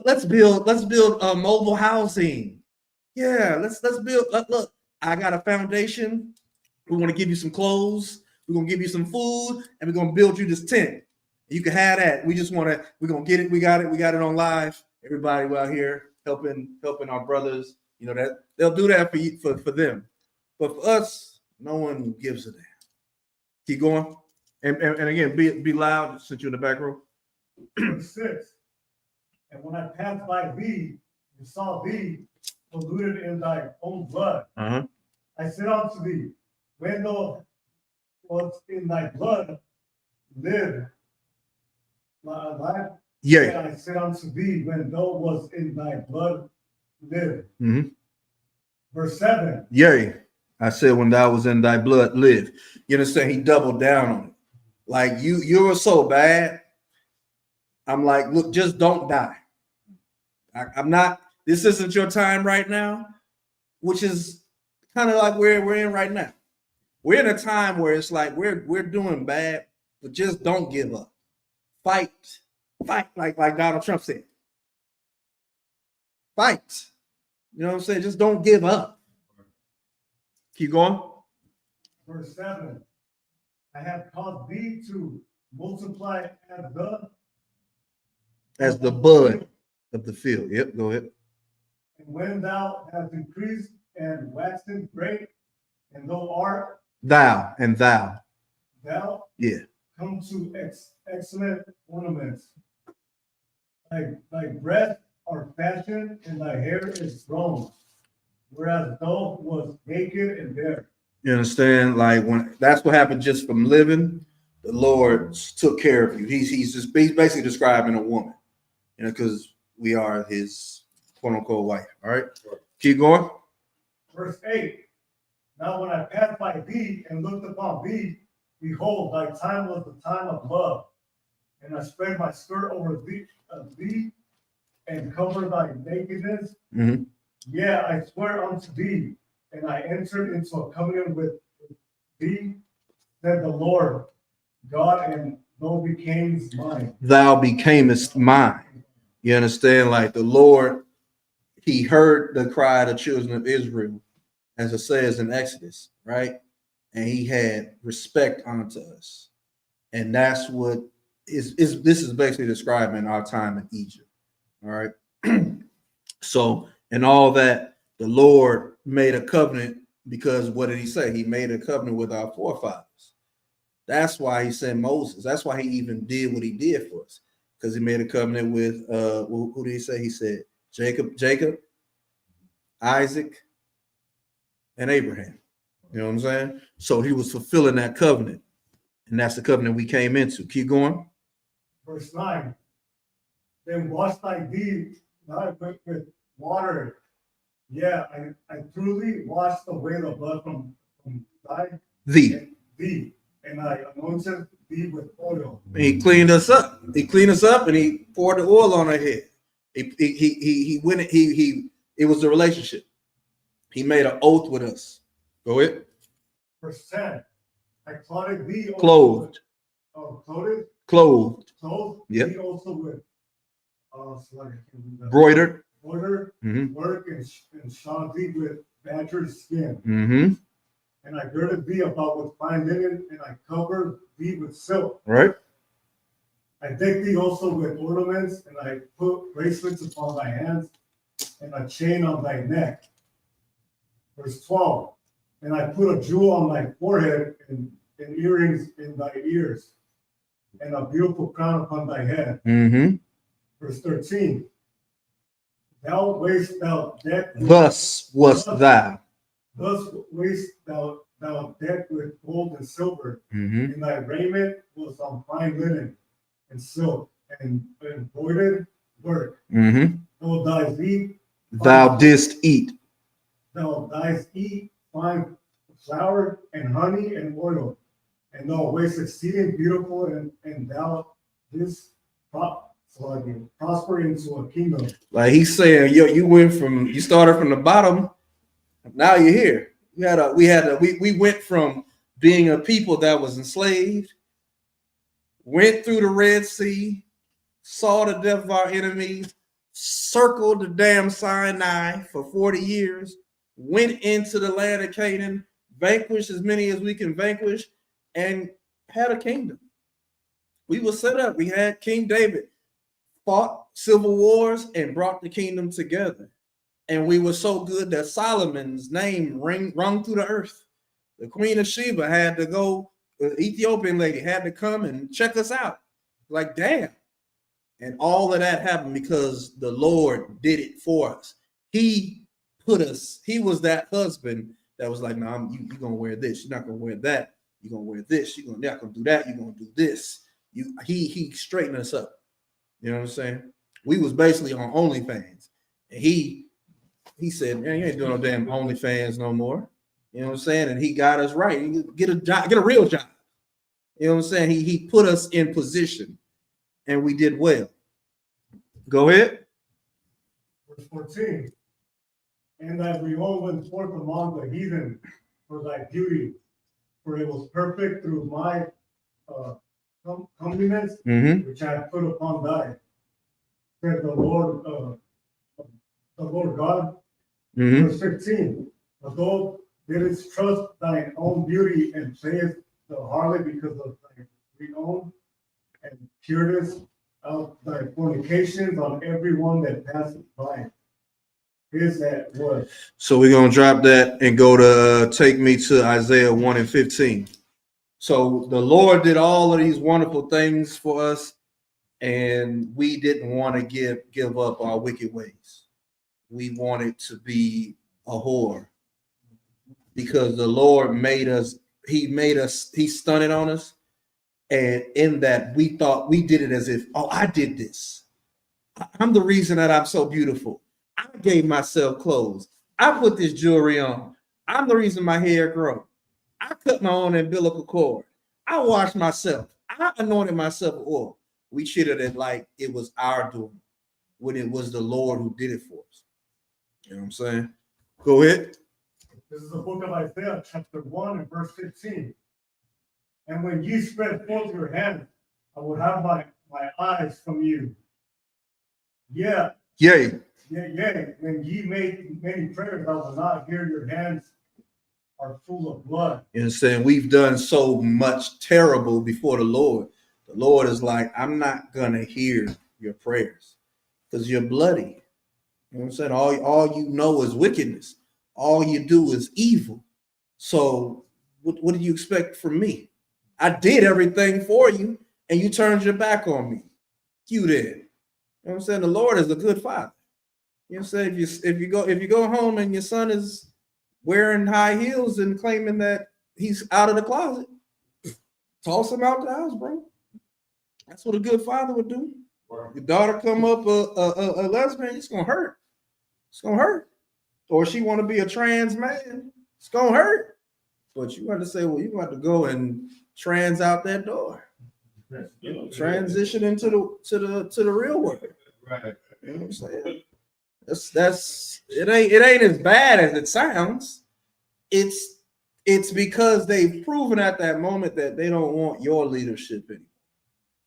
let's build mobile housing. Yeah, let's build. Look, I got a foundation. We want to give you some clothes. We're gonna give you some food, and we're gonna build you this tent. You can have that. We're gonna get it. We got it on live. Everybody out here helping our brothers. You know that they'll do that for them. But for us, no one gives a damn. Keep going. And again, be loud since you're in the back row. Verse 6. And when I passed by thee and saw thee polluted in thy own blood, I said unto thee, when thou was in thy blood, live. Yeah. I said unto thee, when thou was in thy blood, live. Verse 7. Yea, I said when thou was in thy blood, live. You understand? He doubled down on it. Like you were so bad. I'm like, look, just don't die. I'm not. This isn't your time right now, which is kind of like where we're in right now. We're in a time where it's like we're doing bad, but just don't give up. Fight, like Donald Trump said. Fight. You know what I'm saying? Just don't give up. Keep going. Verse 7. I have caused thee to multiply as the bud of the field. Yep, go ahead. And when thou hast increased and waxen great, and thou art thou, yeah, come to excellent ornaments. Thy breasts are fashioned, and thy hair is grown, whereas thou was naked and bare. You understand? Like when that's what happened just from living, the Lord took care of you. He's basically describing a woman, you know, because we are his quote unquote wife. All right, keep going. Verse 8. Now when I passed by thee and looked upon thee, behold, thy time was the time of love, and I spread my skirt over thee and covered thy nakedness. Yeah, I swear unto thee, and I entered into a covenant with thee, said the Lord God, and thou becamest mine. Thou becamest mine. You understand? Like the Lord, he heard the cry of the children of Israel, as it says in Exodus, right? And he had respect unto us. And that's what this is basically describing our time in Egypt. All right. So, and all that, the Lord made a covenant because what did he say? He made a covenant with our forefathers. That's why he sent Moses. That's why he even did what he did for us, because he made a covenant with who did he say? He said Jacob, Isaac, and Abraham. You know what I'm saying? So he was fulfilling that covenant, and that's the covenant we came into. Keep going. Verse 9. Then wash thy deeds not with water. Yeah, I truly washed away the blood from thee, and I anointed thee with oil. He cleaned us up. He cleaned us up, and he poured the oil on our head. He went. It was the relationship. He made an oath with us. Go ahead. Verse 10. I clothed thee clothed. Clothed. Yep. Thee also with broidered work and shod thee with badger skin. Mm-hmm. And I girded thee about with fine linen, and I covered thee with silk. Right. I decked thee also with ornaments, and I put bracelets upon thy hands, and a chain on thy neck. Verse 12. And I put a jewel on thy forehead, and earrings in thy ears, and a beautiful crown upon thy head. Mm-hmm. Verse 13. Thus wast thou decked with gold and silver, mm-hmm. and thy raiment was on fine linen and silk and embroidered work. Mm-hmm. Thou didst eat fine flour and honey and oil, and thou wast exceeding beautiful, and thou didst prosper into a kingdom. Like he's saying, you started from the bottom, now you're here. We went from being a people that was enslaved, went through the Red Sea, saw the death of our enemies, circled the damn Sinai for 40 years, went into the land of Canaan, vanquished as many as we can vanquish, and had a kingdom. We were set up. We had King David, fought civil wars and brought the kingdom together. And we were so good that Solomon's name rung through the earth. The Queen of Sheba had to go, the Ethiopian lady had to come and check us out. Like, damn. And all of that happened because the Lord did it for us. He was that husband that was like, no, you're going to wear this. You're not going to wear that. You're going to wear this. You're not going to do that. You're going to do this. He straightened us up. You know what I'm saying? We was basically on OnlyFans. And he said, man, you ain't doing no damn OnlyFans no more. You know what I'm saying? And he got us right. Get a job, get a real job. You know what I'm saying? He put us in position, and we did well. Go ahead. Verse 14. And thy renown went forth among the heathen for thy beauty, for it was perfect through my comeliness, which I have put upon thy, said the Lord God. Verse 15. Although didst trust thine own beauty and playest the harlot because of thy renown, and pureness of thy fornications on every one that passeth by. Is that what? So we're going to drop that and go to take me to Isaiah 1 and 15. So the Lord did all of these wonderful things for us, and we didn't want to give up our wicked ways. We wanted to be a whore because the Lord made us, he stunted on us. And in that, we thought we did it as if, oh, I did this. I'm the reason that I'm so beautiful. I gave myself clothes. I put this jewelry on. I'm the reason my hair grows. I cut my own umbilical cord. I washed myself. I anointed myself with oil. We treated it like it was our doing when it was the Lord who did it for us. You know what I'm saying? Go ahead. This is the book of Isaiah, chapter 1 and verse 15. And when ye spread forth your hands, I will have my eyes from you. Yeah. Yay. Yeah. When ye make many prayers, I will not hear. Your hands are full of blood. You know what I'm saying? We've done so much terrible before the Lord. The Lord is like, I'm not gonna hear your prayers because you're bloody. You know what I'm saying? All you know is wickedness. All you do is evil. So what do you expect from me? I did everything for you, and you turned your back on me. You did. You know what I'm saying? The Lord is a good father. You know what I'm saying? If you go home and your son is wearing high heels and claiming that he's out of the closet, toss him out the house, bro. That's what a good father would do. Your daughter come up a lesbian, it's gonna hurt. It's gonna hurt. Or she want to be a trans man, it's gonna hurt. But you got to say, well, you got to go and trans out that door. You know, transition into the real world. Right. You know what I'm saying? That's it ain't as bad as it sounds. It's because they've proven at that moment that they don't want your leadership anymore.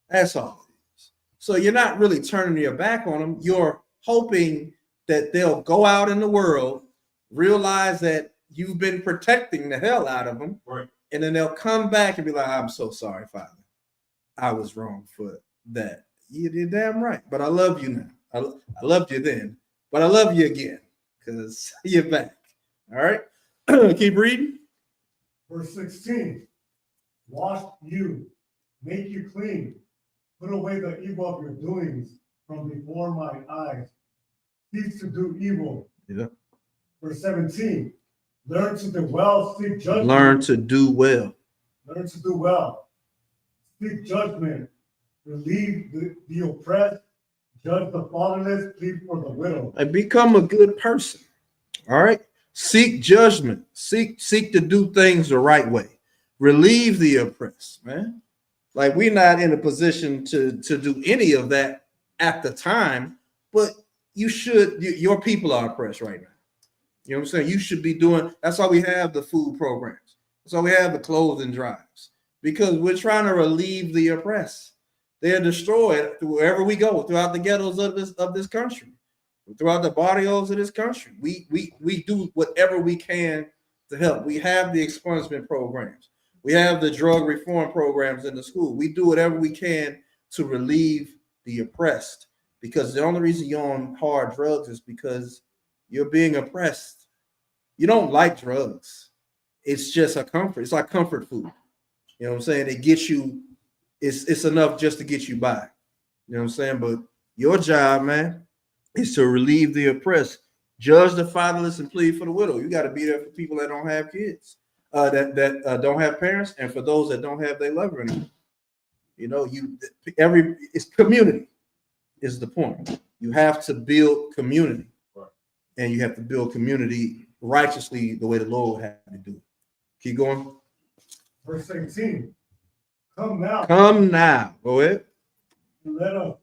That's all it is. So you're not really turning your back on them. You're hoping that they'll go out in the world, realize that you've been protecting the hell out of them, Right. And then they'll come back and be like, I'm so sorry, Father. I was wrong for that. You're damn right. But I love you now. I loved you then, but I love you again because you're back. All right. Keep reading. Verse 16. Wash you, make you clean, put away the evil of your doings from before my eyes. Cease to do evil. Yeah. Verse 17. Learn to do well, seek judgment. Learn to do well. Learn to do well. Seek judgment. Relieve the oppressed. Judge the fatherless. Plead for the widow. And become a good person. All right. Seek judgment. Seek to do things the right way. Relieve the oppressed, man. Like we're not in a position to do any of that at the time, but you should. Your people are oppressed right now. You know what I'm saying? You should be doing. That's why we have the food programs. That's why we have the clothing drives, because we're trying to relieve the oppressed. They are destroyed wherever we go throughout the ghettos of this country, throughout the barrios of this country. We do whatever we can to help. We have the expungement programs. We have the drug reform programs in the school. We do whatever we can to relieve the oppressed, because the only reason you're on hard drugs is because you're being oppressed. You don't like drugs. It's just a comfort. It's like comfort food. You know what I'm saying? It gets you, it's enough just to get you by. You know what I'm saying? But your job, man, is to relieve the oppressed, judge the fatherless, and plead for the widow. You got to be there for people that don't have kids, that don't have parents, and for those that don't have their lover anymore. You know, it's community is the point. You have to build community. And you have to build community righteously the way the Lord had to do it. Keep going. Verse 18. Come now. Come now. Go ahead. Let us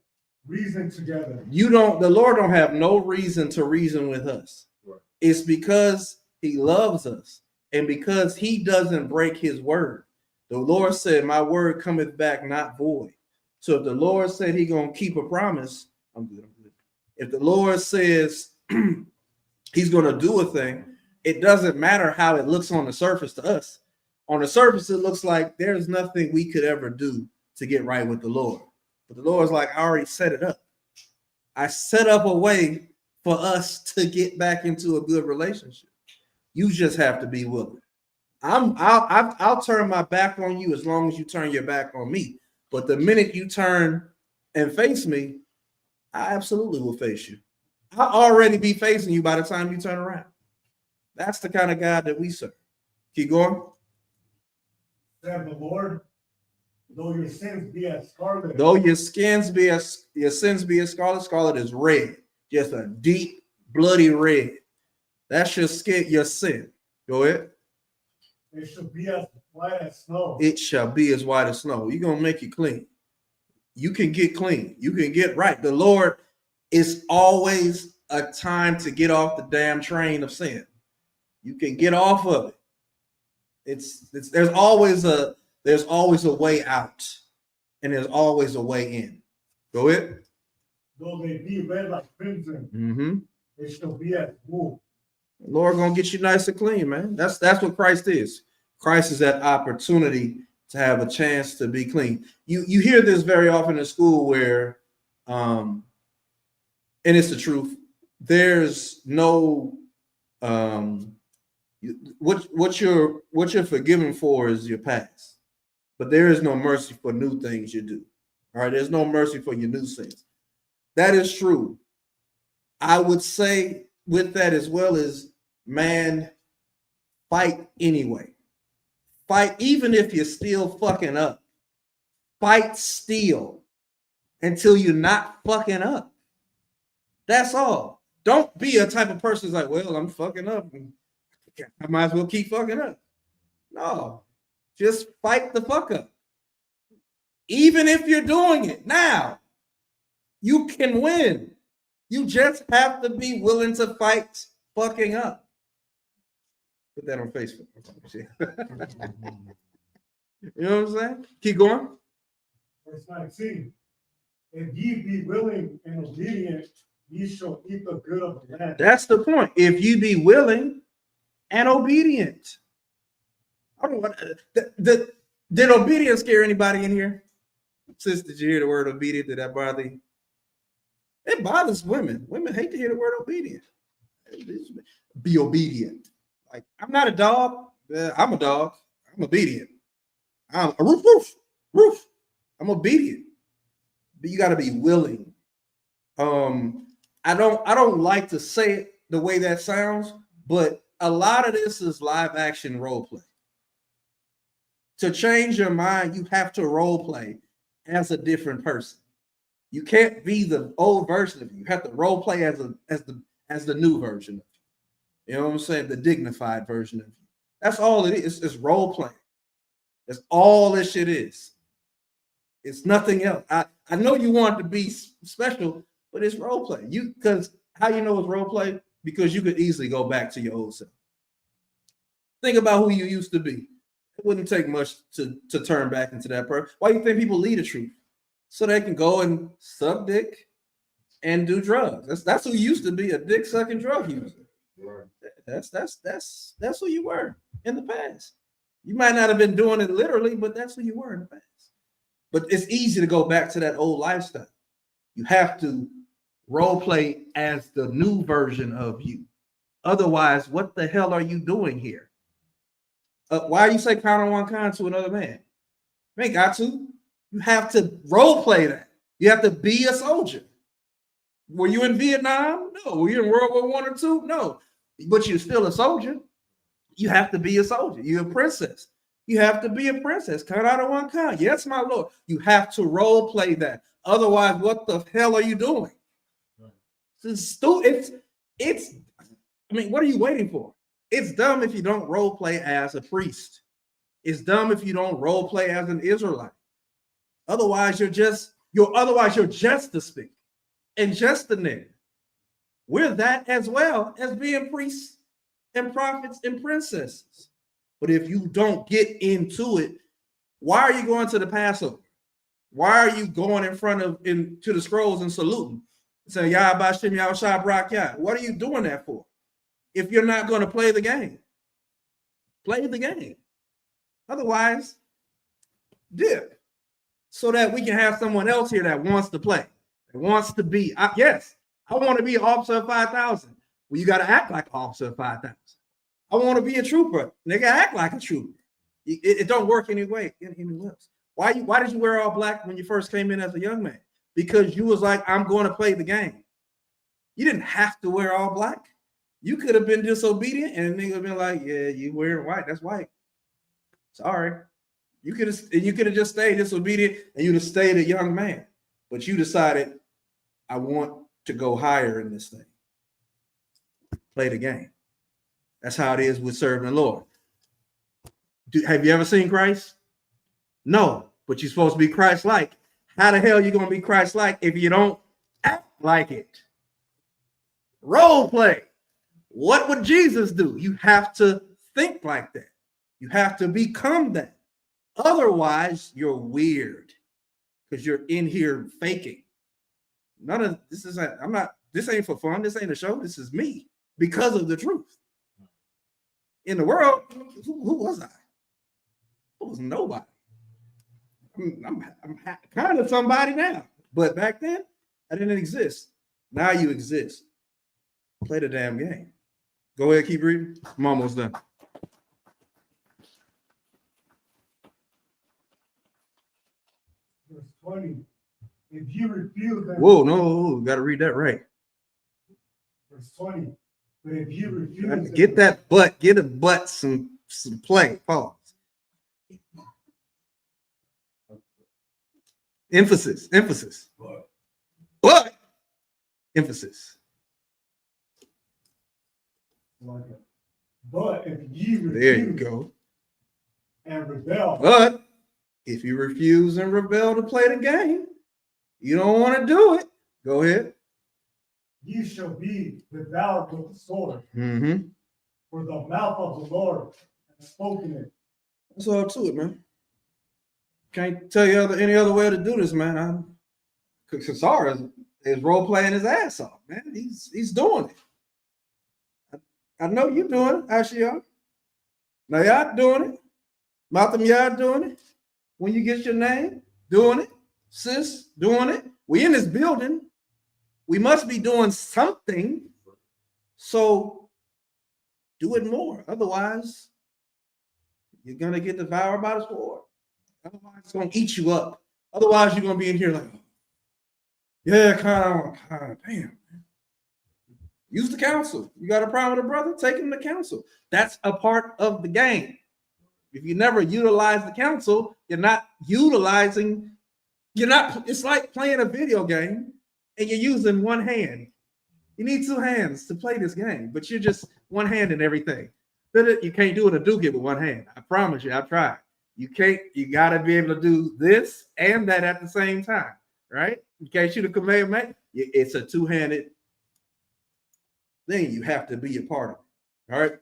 reason together. The Lord don't have no reason to reason with us. Right. It's because he loves us and because he doesn't break his word. The Lord said, my word cometh back not void. So if the Lord said he gonna keep a promise, I'm good. If the Lord says he's going to do a thing, it doesn't matter how it looks on the surface to us. On the surface, it looks like there's nothing we could ever do to get right with the Lord. But the Lord's like, I already set it up. I set up a way for us to get back into a good relationship. You just have to be willing. I'll turn my back on you as long as you turn your back on me. But the minute you turn and face me, I absolutely will face you. I'll already be facing you by the time you turn around. That's the kind of God that we serve. Keep going. Said the Lord, though your sins be as scarlet. Though your sins be as scarlet, scarlet is red, just a deep, bloody red. That's your skin, your sin. Go ahead. It shall be as white as snow. It shall be as white as snow. You're gonna make you clean. You can get clean. You can get right. The Lord. It's always a time to get off the damn train of sin. You can get off of it. There's always a way out, and there's always a way in. Go ahead. Though they be red like crimson, it shall be as wool. The Lord gonna get you nice and clean, man. That's what Christ is. Christ is that opportunity to have a chance to be clean. You hear this very often in school where, and it's the truth. There's no what you're forgiven for is your past, but there is no mercy for new things you do. All right, there's no mercy for your new sins. That is true. I would say with that as well as, man, fight anyway. Fight even if you're still fucking up. Fight still until you're not fucking up. That's all. Don't be a type of person who's like, well, I'm fucking up. I might as well keep fucking up. No, just fight the fuck up. Even if you're doing it now, you can win. You just have to be willing to fight fucking up. Put that on Facebook. You know what I'm saying? Keep going. Verse 19. If ye be willing and obedient, ye shall eat the good of the land. That's the point. If you be willing and obedient. I don't want did obedience scare anybody in here? Sis, did you hear the word obedient? Did that bother you? It bothers women. Women hate to hear the word obedient. Be obedient. Like, I'm not a dog. I'm a dog. I'm obedient. I'm a roof. I'm obedient. But you got to be willing. I don't like to say it the way that sounds, but a lot of this is live action role play. To change your mind, you have to role play as a different person. You can't be the old version of you. You have to role play as the new version of you. You know what I'm saying? The dignified version of you. That's all it is. It's role playing. That's all this shit is. It's nothing else. I know you want to be special, but it's role play. Because how you know it's role play? Because you could easily go back to your old self. Think about who you used to be. It wouldn't take much to turn back into that person. Why do you think people lead the truth? So they can go and suck dick and do drugs. That's who you used to be, a dick sucking drug user. That's who you were in the past. You might not have been doing it literally, but that's who you were in the past. But it's easy to go back to that old lifestyle. You have to role play as the new version of you. Otherwise, what the hell are you doing here? Why you say count on one kind to another man? You ain't got to. You have to role play that. You have to be a soldier. Were you in Vietnam? No. Were you in World War I or II? No. But you're still a soldier. You have to be a soldier. You're a princess. You have to be a princess. Cut out of one kind. Yes, my Lord. You have to role play that. Otherwise, what the hell are you doing? It's I mean, what are you waiting for? It's dumb if you don't role play as a priest. It's dumb if you don't role play as an Israelite. Otherwise, you're just the speak and just the nigga. We're that as well as being priests and prophets and princesses. But if you don't get into it, why are you going to the Passover? Why are you going into the scrolls and saluting? Saying, Yah Bashim Yah Shah Brak Yah. What are you doing that for? If you're not going to play the game, play the game. Otherwise, dip. So that we can have someone else here that wants to play, that wants to be. Yes, I want to be an officer of 5,000. Well, you got to act like an officer of 5,000. I want to be a trooper. Nigga, act like a trooper. It don't work anyway else. Why did you wear all black when you first came in as a young man? Because you was like, I'm going to play the game. You didn't have to wear all black. You could have been disobedient and nigga have been like, yeah, you wearing white. That's white. Sorry. You could have just stayed disobedient and you'd have stayed a young man. But you decided, I want to go higher in this thing. Play the game. That's how it is with serving the Lord. Have you ever seen Christ? No, but you're supposed to be Christ-like. How the hell are you going to be Christ-like if you don't act like it? Role play. What would Jesus do? You have to think like that. You have to become that. Otherwise, you're weird because you're in here faking. None of this is, this ain't for fun. This ain't a show. This is me because of the truth. In the world, who was I? I was nobody. I'm kind of somebody now. But back then, I didn't exist. Now you exist. Play the damn game. Go ahead, keep reading. I'm almost done. Verse 20. If you refuse them, Whoa, no, got to read that right. verse 20. But if you refuse Get that butt, get a butt some play. Pause. Emphasis. But emphasis. But if you There you refuse go. and rebel, But if you refuse and rebel to play the game, you don't want to do it. Go ahead. you shall be devoured with the sword. Mm-hmm. For the mouth of the Lord has spoken it. That's all to it, man. Can't tell you any other way to do this, man. Cesar is role playing his ass off, man. He's doing it. I know you're doing it, Ashiya. Now y'all doing it. Malcolm, y'all doing it. When you get your name, doing it. Sis, doing it. We in this building. We must be doing something. So do it more. Otherwise, you're gonna get devoured by the sword. Otherwise, it's gonna eat you up. Otherwise, you're gonna be in here like, yeah, kind of, damn. Use the counsel. You got a problem with a brother? Take him to counsel. That's a part of the game. If you never utilize the counsel, you're not utilizing. It's like playing a video game and you're using one hand. You need two hands to play this game, but you're just one hand in everything. You can't do it a dookie with one hand. I promise you, I've tried. You can't, you got to be able to do this and that at the same time, right? You can't shoot a Kamehameha. It's a two-handed thing. You have to be a part of it. All right.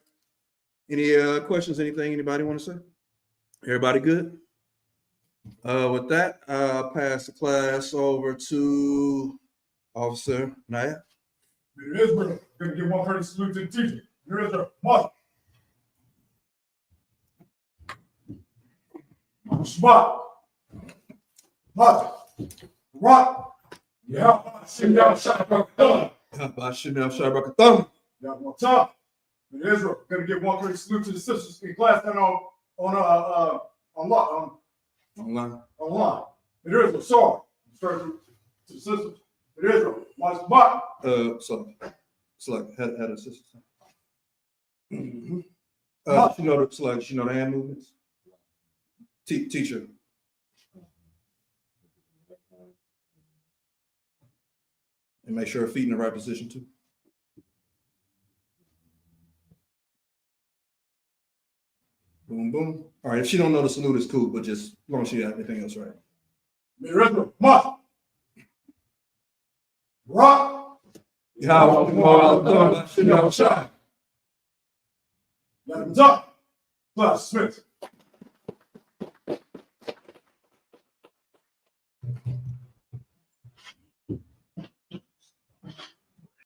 Any questions? Anything anybody want to say? Everybody good? With that, I'll pass the class over to Officer Naya. Israel, gonna give one person salute to the teacher. Israel, must. Spot. Must. Rock. Yeah, sit down, shot back thumb. Yeah, one time. Israel, gonna give one person salute to the sisters in class and online. Israel, sorry. Straight to the sisters. Israel, must spot. So had assistance. She know the hand movements. Teacher. And make sure her feet in the right position too. Boom, boom. All right, if she don't know the salute, it's cool, but just as long as she has everything else right. Israel, must. Rock. Let him talk. Class Smith.